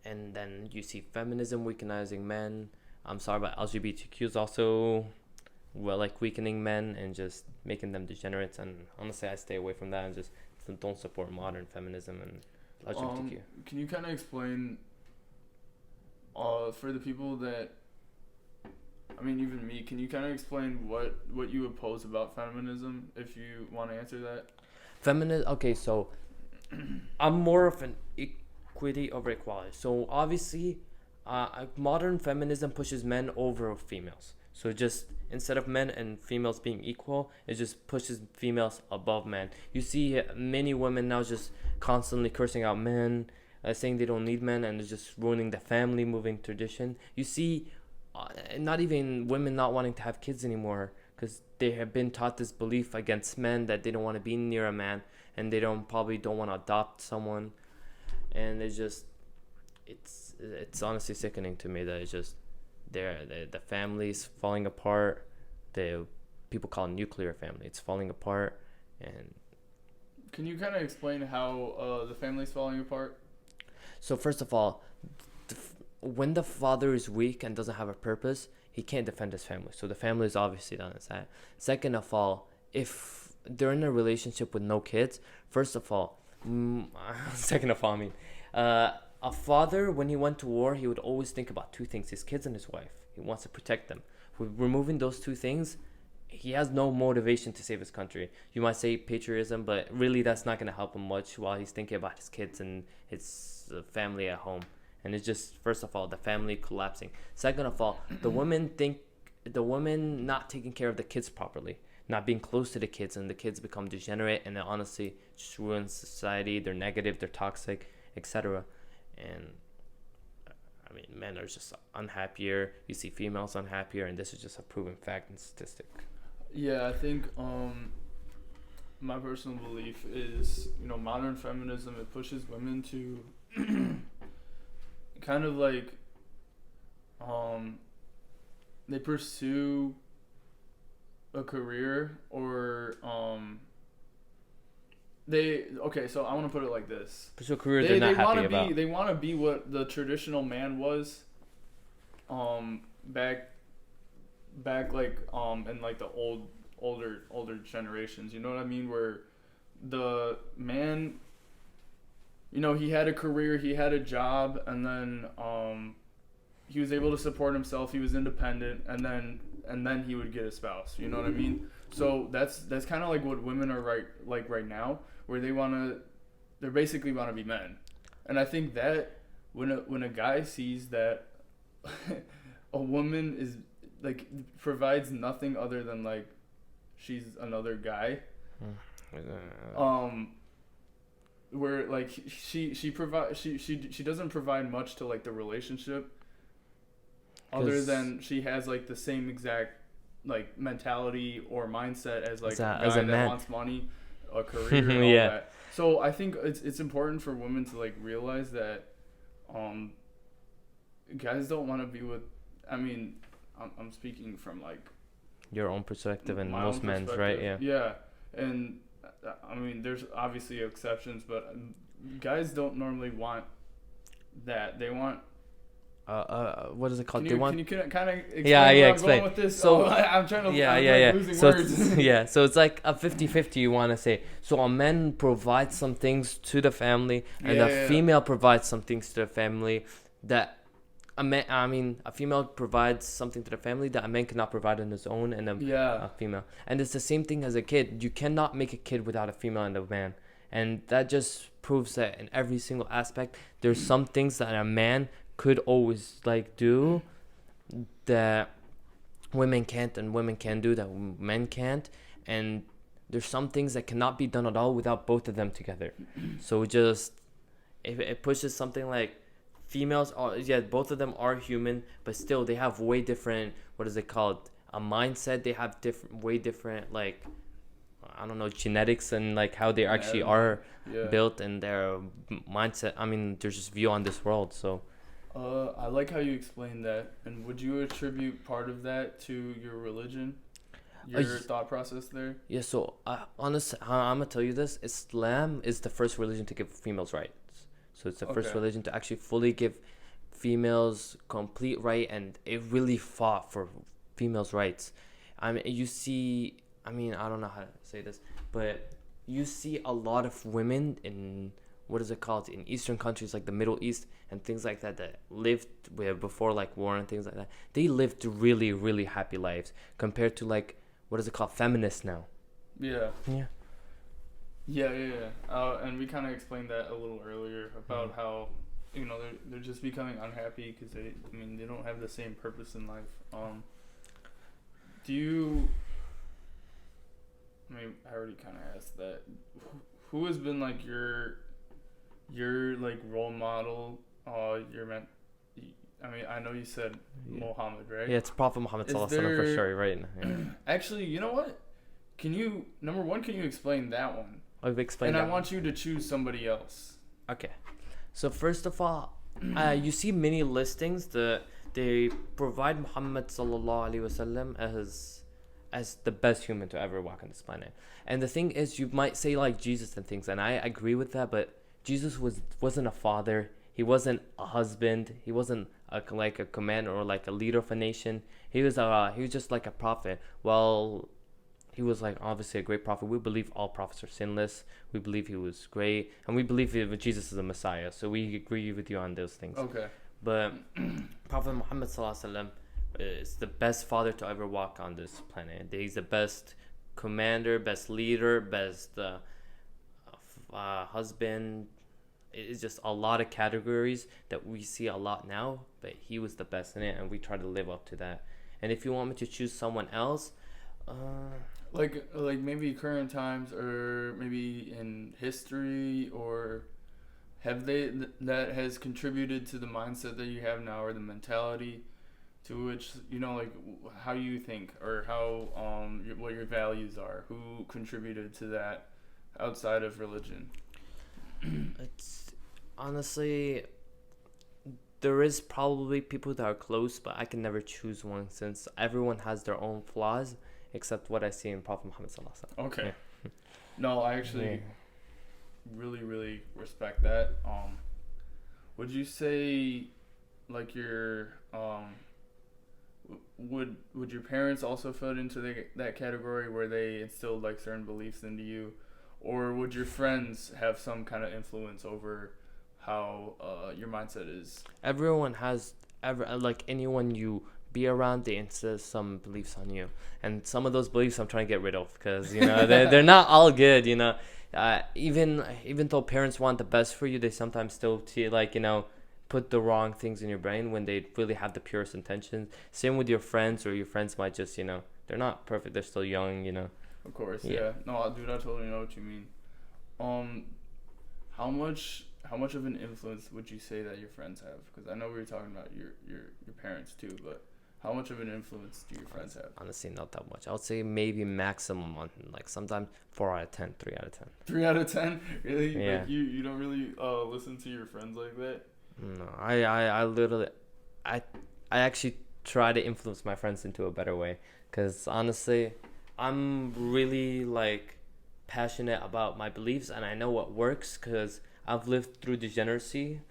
then you see feminism weakenizing men. I'm sorry, but LGBTQ is also weakening men and just making them degenerates. And honestly, I stay away from that and just don't support modern feminism and LGBTQ. Can you kind of explain, for the people that, even me, can you kind of explain what you oppose about feminism, if you want to answer that? Okay, so I'm more of an equity over equality. So obviously, modern feminism pushes men over females. So just instead of men and females being equal, it just pushes females above men. You see many women now just constantly cursing out men, saying they don't need men, and it's just ruining the family moving tradition. You see not even women not wanting to have kids anymore because they have been taught this belief against men that they don't want to be near a man, and they probably don't want to adopt someone. And it's honestly sickening to me that it's just the family's falling apart. The people call it nuclear family. It's falling apart. And can you kind of explain how the family's falling apart? So first of all, when the father is weak and doesn't have a purpose, he can't defend his family. So the family is obviously done as that. Second of all, if they're in a relationship with no kids, a father, when he went to war, he would always think about two things: his kids and his wife. He wants to protect them. With removing those two things, he has no motivation to save his country. You might say patriotism, but really that's not going to help him much while he's thinking about his kids and his family at home. And it's just, first of all, the family collapsing. Second of all, the women not taking care of the kids properly, not being close to the kids, and the kids become degenerate, and it honestly just ruins society. They're negative, they're toxic, etc. And I mean, men are just unhappier. You see females unhappier, and this is just a proven fact and statistic. Yeah, I think my personal belief is, modern feminism, it pushes women to kind of like they pursue a career or so I want to put it like this. Pursue a career they're not happy about. They want to be what the traditional man was back like in like the older generations, you know what I mean, where the man, he had a career, he had a job, and then he was able to support himself, he was independent, and then he would get a spouse, you know what I mean? So that's kind of like what women are right now, where they basically want to be men. And I think that when a guy sees that a woman is like provides nothing other than like she's another guy, where like she doesn't provide much to like the relationship, other than she has like the same exact like mentality or mindset as like a guy that wants money, a career, and all that. So I think it's important for women to like realize that guys don't want to be with, I mean, I'm speaking from like your own perspective and most men's, right? Yeah, and I mean, there's obviously exceptions, but guys don't normally want that. They want what is it called? Can you kind of explain explain. I'm going with this? So I'm trying to losing so words. So it's like a 50-50 you want to say. So a man provides some things to the family, and a female provides some things to the family that a female provides something to the family that a man cannot provide on his own, and a female. And it's the same thing as a kid. You cannot make a kid without a female and a man. And that just proves that in every single aspect, there's some things that a man could always like do that women can't, and women can do that men can't. And there's some things that cannot be done at all without both of them together. So just it pushes something like females are, both of them are human, but still they have way different, what is it called, a mindset. They have way different like, I don't know, genetics and like how they actually are built, and their mindset. I mean, there's just view on this world. So I like how you explained that. And would you attribute part of that to your religion, your thought process there? Yeah, so honestly, I'm gonna tell you this: Islam is the first religion to give females rights. So it's the first religion to actually fully give females complete right, and it really fought for females' rights. I mean, I don't know how to say this, but you see a lot of women in, what is it called, in Eastern countries like the Middle East and things like that lived before like war and things like that. They lived really, really happy lives compared to like, what is it called, feminists now. Yeah. And we kind of explained that a little earlier about how, they're just becoming unhappy because they don't have the same purpose in life. I already kind of asked that. Who has been like your like role model? I know you said Muhammad, right? Yeah, it's Prophet Muhammad sallallahu alaihi wasallam for sure, right? Yeah. Actually, you know what? Can you explain that one? I've explained. And I want you to choose somebody else. Okay. So first of all, you see many listings that they provide Muhammad sallallahu alaihi wasallam as the best human to ever walk on this planet. And the thing is, you might say like Jesus and things, and I agree with that, but Jesus wasn't a father. He wasn't a husband. He wasn't like a commander or like a leader of a nation. He was just like a prophet. Well, he was like obviously a great prophet. We believe all prophets are sinless. We believe he was great, and we believe Jesus is a Messiah. So we agree with you on those things. Okay. But Prophet Muhammad sallallahu alaihi wasallam, is the best father to ever walk on this planet. He's the best commander, best leader, best husband. It's just a lot of categories that we see a lot now, but he was the best in it, and we try to live up to that. And if you want me to choose someone else, like maybe current times, or maybe in history, or have they that has contributed to the mindset that you have now, or the mentality to which, like how you think, or how what your values are, who contributed to that outside of religion? It's honestly, there is probably people that are close, but I can never choose one since everyone has their own flaws, except what I see in Prophet Muhammad sallallahu alaihi wasallam. Okay. Yeah. No, I actually really, really respect that. Would you say, like, your would your parents also fit into that category where they instilled like certain beliefs into you, or would your friends have some kind of influence over how your mindset is? Everyone has like anyone you be around, they instill some beliefs on you, and some of those beliefs I'm trying to get rid of because they're not all good. Even though parents want the best for you, they sometimes still put the wrong things in your brain when they really have the purest intentions. Same with your friends, or your friends might just they're not perfect, they're still young. Of course, yeah. No, dude, I totally know what you mean. How much of an influence would you say that your friends have? Because I know we were talking about your parents too, but how much of an influence do your friends have? Honestly, not that much. I would say maybe maximum on sometimes 4 out of 10, 3 out of 10. 3 out of 10? Really? Yeah. Like you don't really listen to your friends like that? No, I literally, I actually try to influence my friends into a better way. Because honestly, I'm really passionate about my beliefs, and I know what works because I've lived through degeneracy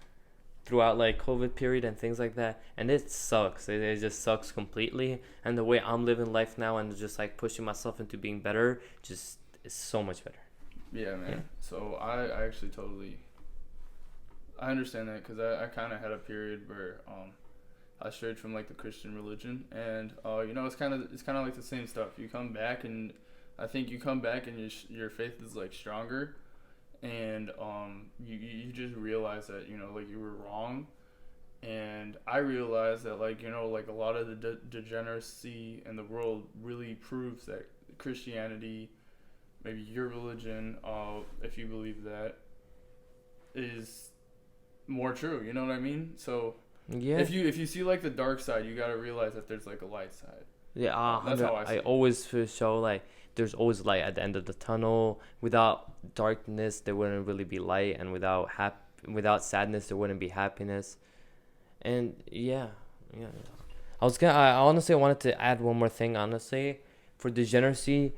throughout COVID period and things like that, and it sucks. It just sucks completely. And the way I'm living life now and just pushing myself into being better just is so much better. Yeah, man. Yeah. So I actually totally I understand that, because I kind of had a period where I strayed from the Christian religion, and it's kind of like the same stuff. You come back, and I think you come back and your faith is stronger, and you just realize that you were wrong. And I realized that a lot of the degeneracy in the world really proves that Christianity, maybe your religion, if you believe that, is more true. You know what I mean? So yeah, if you see the dark side, you gotta realize that there's a light side. Yeah, that's how I see it. Always show there's always light at the end of the tunnel. Without darkness, there wouldn't really be light, and without sadness, there wouldn't be happiness. And yeah. I honestly wanted to add one more thing. Honestly, for degeneracy,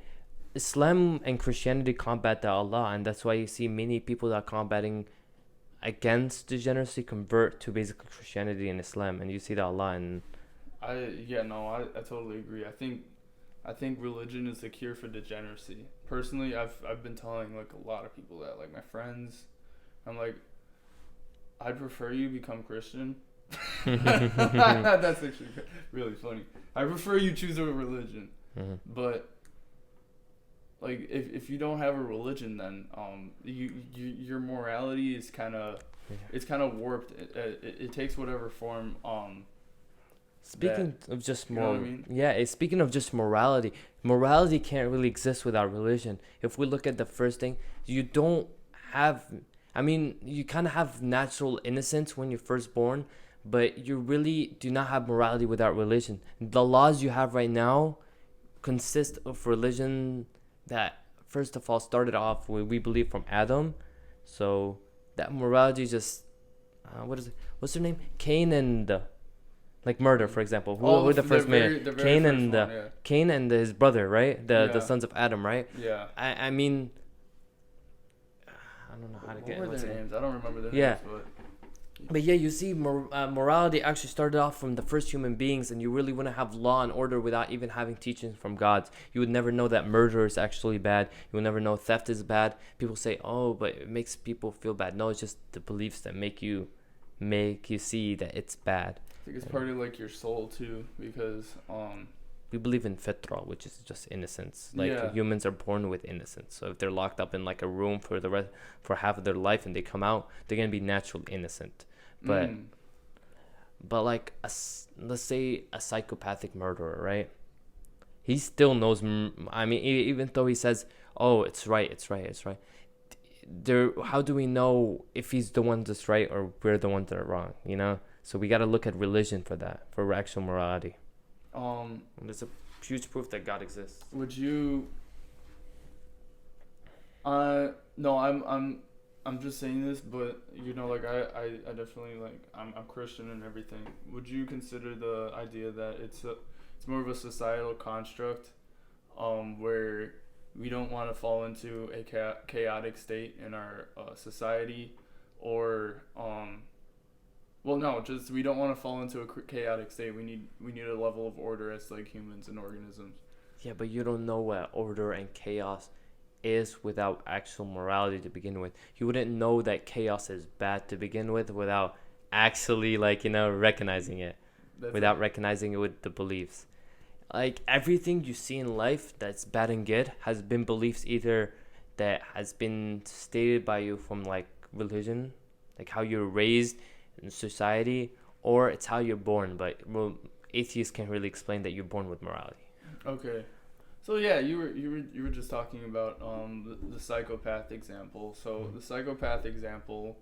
Islam and Christianity combat that a lot, and that's why you see many people that are combating against degeneracy convert to basically Christianity and Islam, and you see that a lot. And I totally agree. I think religion is the cure for degeneracy. Personally, I've been telling a lot of people that, my friends, I'm I'd prefer you become Christian. That's actually really funny. I prefer you choose a religion, but if you don't have a religion, then your morality is kind of it's kind of warped. It takes whatever form. Speaking of just speaking of just morality can't really exist without religion. If we look at the first thing, you don't have. I mean, you kind of have natural innocence when you're first born, but you really do not have morality without religion. The laws you have right now consist of religion that, first of all, started off with, we believe, from Adam. So that morality just, what's their name? Cain and, murder, for example. Who were the first man? Cain and his brother, right? The sons of Adam, right? Yeah. I mean, I don't know how to get. What were their names? I don't remember their names, But yeah, you see, morality actually started off from the first human beings, and you really wouldn't have law and order without even having teachings from God. You would never know that murder is actually bad. You would never know theft is bad. People say, oh, but it makes people feel bad. No, it's just the beliefs that make you make you see that it's bad. I think it's part of like your soul too, because we believe in fitra, which is just innocence. Like humans are born with innocence. So if they're locked up in like a room for half of their life and they come out, they're gonna be naturally innocent. But like let's say a psychopathic murderer, right? He still knows. I mean, even though he says, "Oh, it's right. How do we know if he's the one that's right or we're the ones that are wrong? You know. So we got to look at religion for that, for actual morality. There's a huge proof that God exists. Would you? No, I'm just saying this, but you know, like I definitely like I'm Christian and everything. Would you consider the idea that it's more of a societal construct, where we don't want to fall into a chaotic state in our society, or well, no, just we don't want to fall into a chaotic state. We need a level of order as like humans and organisms. Yeah, but you don't know what order and chaos is without actual morality to begin with. You wouldn't know that chaos is bad to begin with without actually recognizing it. Without recognizing it with the beliefs. Like everything you see in life that's bad and good has been beliefs either that has been stated by you from like religion, like how you're raised in society, or it's how you're born. But atheists can't really explain that you're born with morality. Okay, so yeah, you were just talking about the psychopath example. So the psychopath example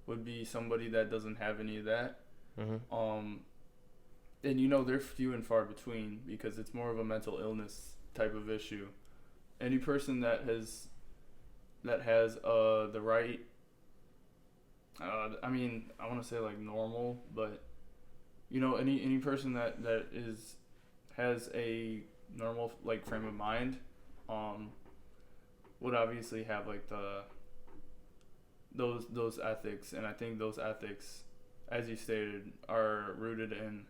would be somebody that doesn't have any of that. And they're few and far between because it's more of a mental illness type of issue. Any person that has the right, I want to say like normal, but any person that has a normal like frame of mind, would obviously have like those ethics, and I think those ethics, as you stated, are rooted in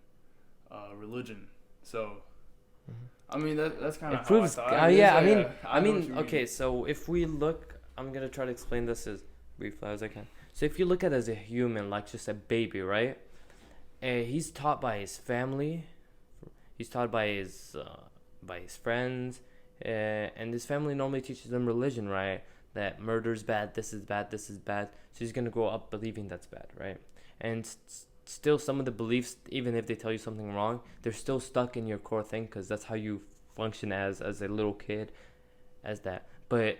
religion. So I mean that's kind of proves. Okay. So if we look, I'm gonna try to explain this as briefly as I can. So if you look at it as a human, like just a baby, right? He's taught by his family. He's taught by his friends, and his family normally teaches them religion, right? That murder's bad. This is bad. This is bad. So he's gonna grow up believing that's bad, right? And still some of the beliefs, even if they tell you something wrong, they're still stuck in your core thing because that's how you function as a little kid, as that. But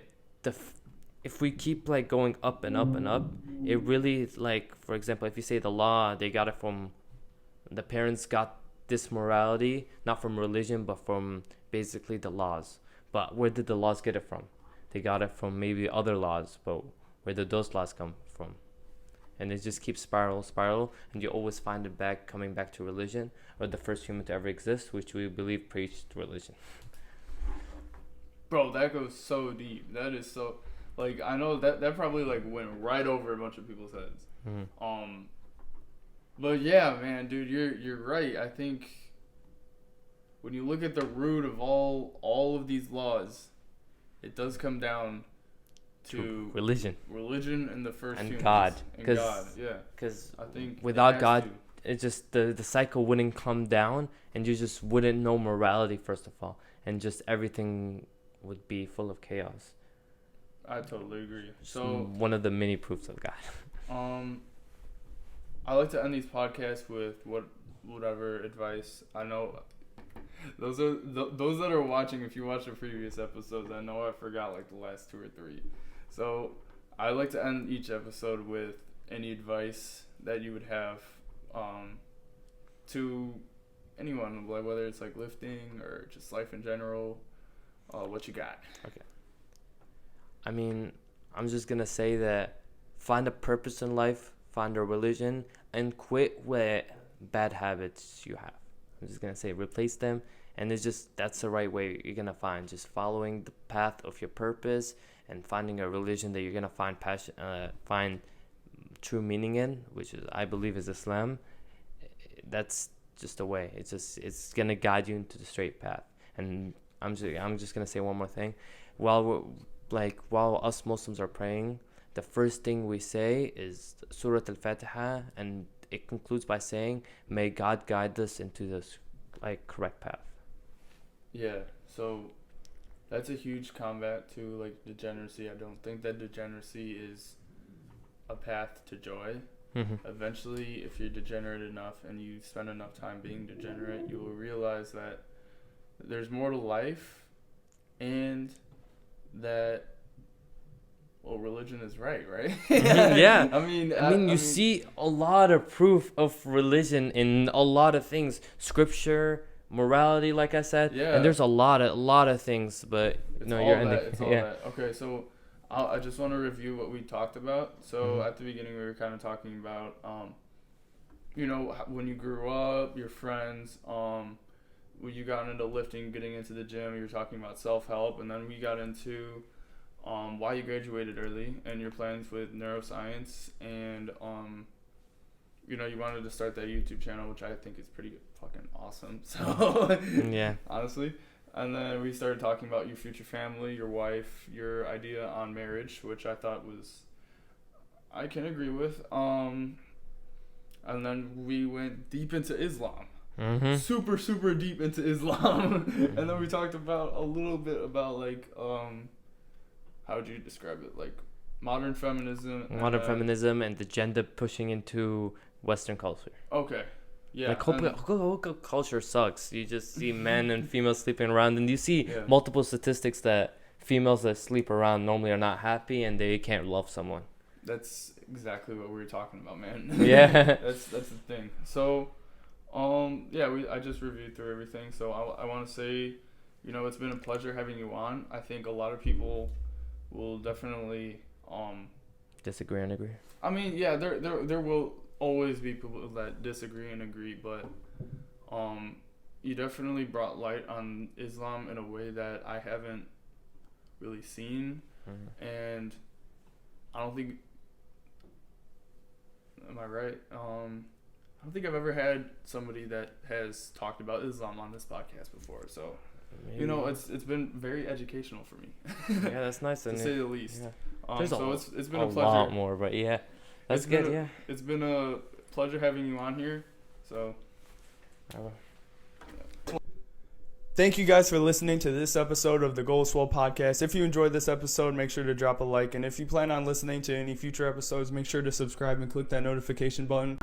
if we keep like going up and up and up, it really is like, for example, if you say the law, they got it from the parents got this morality not from religion but from basically the laws. But where did the laws get it from? They got it from maybe other laws, but where did those laws come from? And it just keeps spiral, and you always find it coming back to religion, or the first human to ever exist, which we believe preached religion. Bro, that goes so deep. That is so, like, I know that probably like went right over a bunch of people's heads. But yeah, man, dude, you're right. I think when you look at the root of all of these laws, it does come down to religion and the first and humans. God, because I think without God, it just the cycle wouldn't come down, and you just wouldn't know morality first of all, and just everything would be full of chaos. I totally agree. So one of the many proofs of God. I like to end these podcasts with whatever advice. I know those that are watching. If you watch the previous episodes, I know I forgot like the last 2 or 3. So I like to end each episode with any advice that you would have to anyone, like whether it's like lifting or just life in general. What you got? Okay. I mean, I'm just gonna say that find a purpose in life, find a religion, and quit with bad habits you have. I'm just gonna say replace them, and that's the right way you're gonna find. Just following the path of your purpose and finding a religion that you're gonna find true meaning in, which is I believe is Islam. That's just a way. It's gonna guide you into the straight path. And I'm just gonna say one more thing. While us Muslims are praying, the first thing we say is Surah Al-Fatiha, and it concludes by saying, may God guide us into this correct path. Yeah, so that's a huge combat to like degeneracy. I don't think that degeneracy is a path to joy. Eventually, if you're degenerate enough and you spend enough time being degenerate, you will realize that there's more to life, and that religion is right? Yeah. I mean, you see a lot of proof of religion in a lot of things, scripture, morality, like I said. Yeah. And there's a lot of things, but you're ending. It's all that. Okay, so I just want to review what we talked about. So at the beginning, we were kind of talking about, when you grew up, your friends, when you got into lifting, getting into the gym, you were talking about self-help, and then we got into why you graduated early and your plans with neuroscience, and you wanted to start that YouTube channel, which I think is pretty fucking awesome. So yeah, honestly. And then we started talking about your future family, your wife, your idea on marriage, which I thought I can agree with. And then we went deep into Islam. Super, super deep into Islam. And then we talked about a little bit about how would you describe it? Like modern feminism. Feminism and the gender pushing into Western culture. Okay. Yeah. Whole culture sucks. You just see men and females sleeping around, and you see multiple statistics that females that sleep around normally are not happy and they can't love someone. That's exactly what we were talking about, man. Yeah. That's the thing. So, I just reviewed through everything. So I want to say, it's been a pleasure having you on. I think a lot of people will definitely disagree and agree. I mean, yeah, there will always be people that disagree and agree, but you definitely brought light on Islam in a way that I haven't really seen, and I don't think, am I right? I don't think I've ever had somebody that has talked about Islam on this podcast before, so maybe. It's been very educational for me. Yeah, that's nice to say the least. Yeah. It's been a pleasure. A lot more, but yeah. That's good, yeah. It's been a pleasure having you on here. So, thank you guys for listening to this episode of the Goal Swell Podcast. If you enjoyed this episode, make sure to drop a like. And if you plan on listening to any future episodes, make sure to subscribe and click that notification button.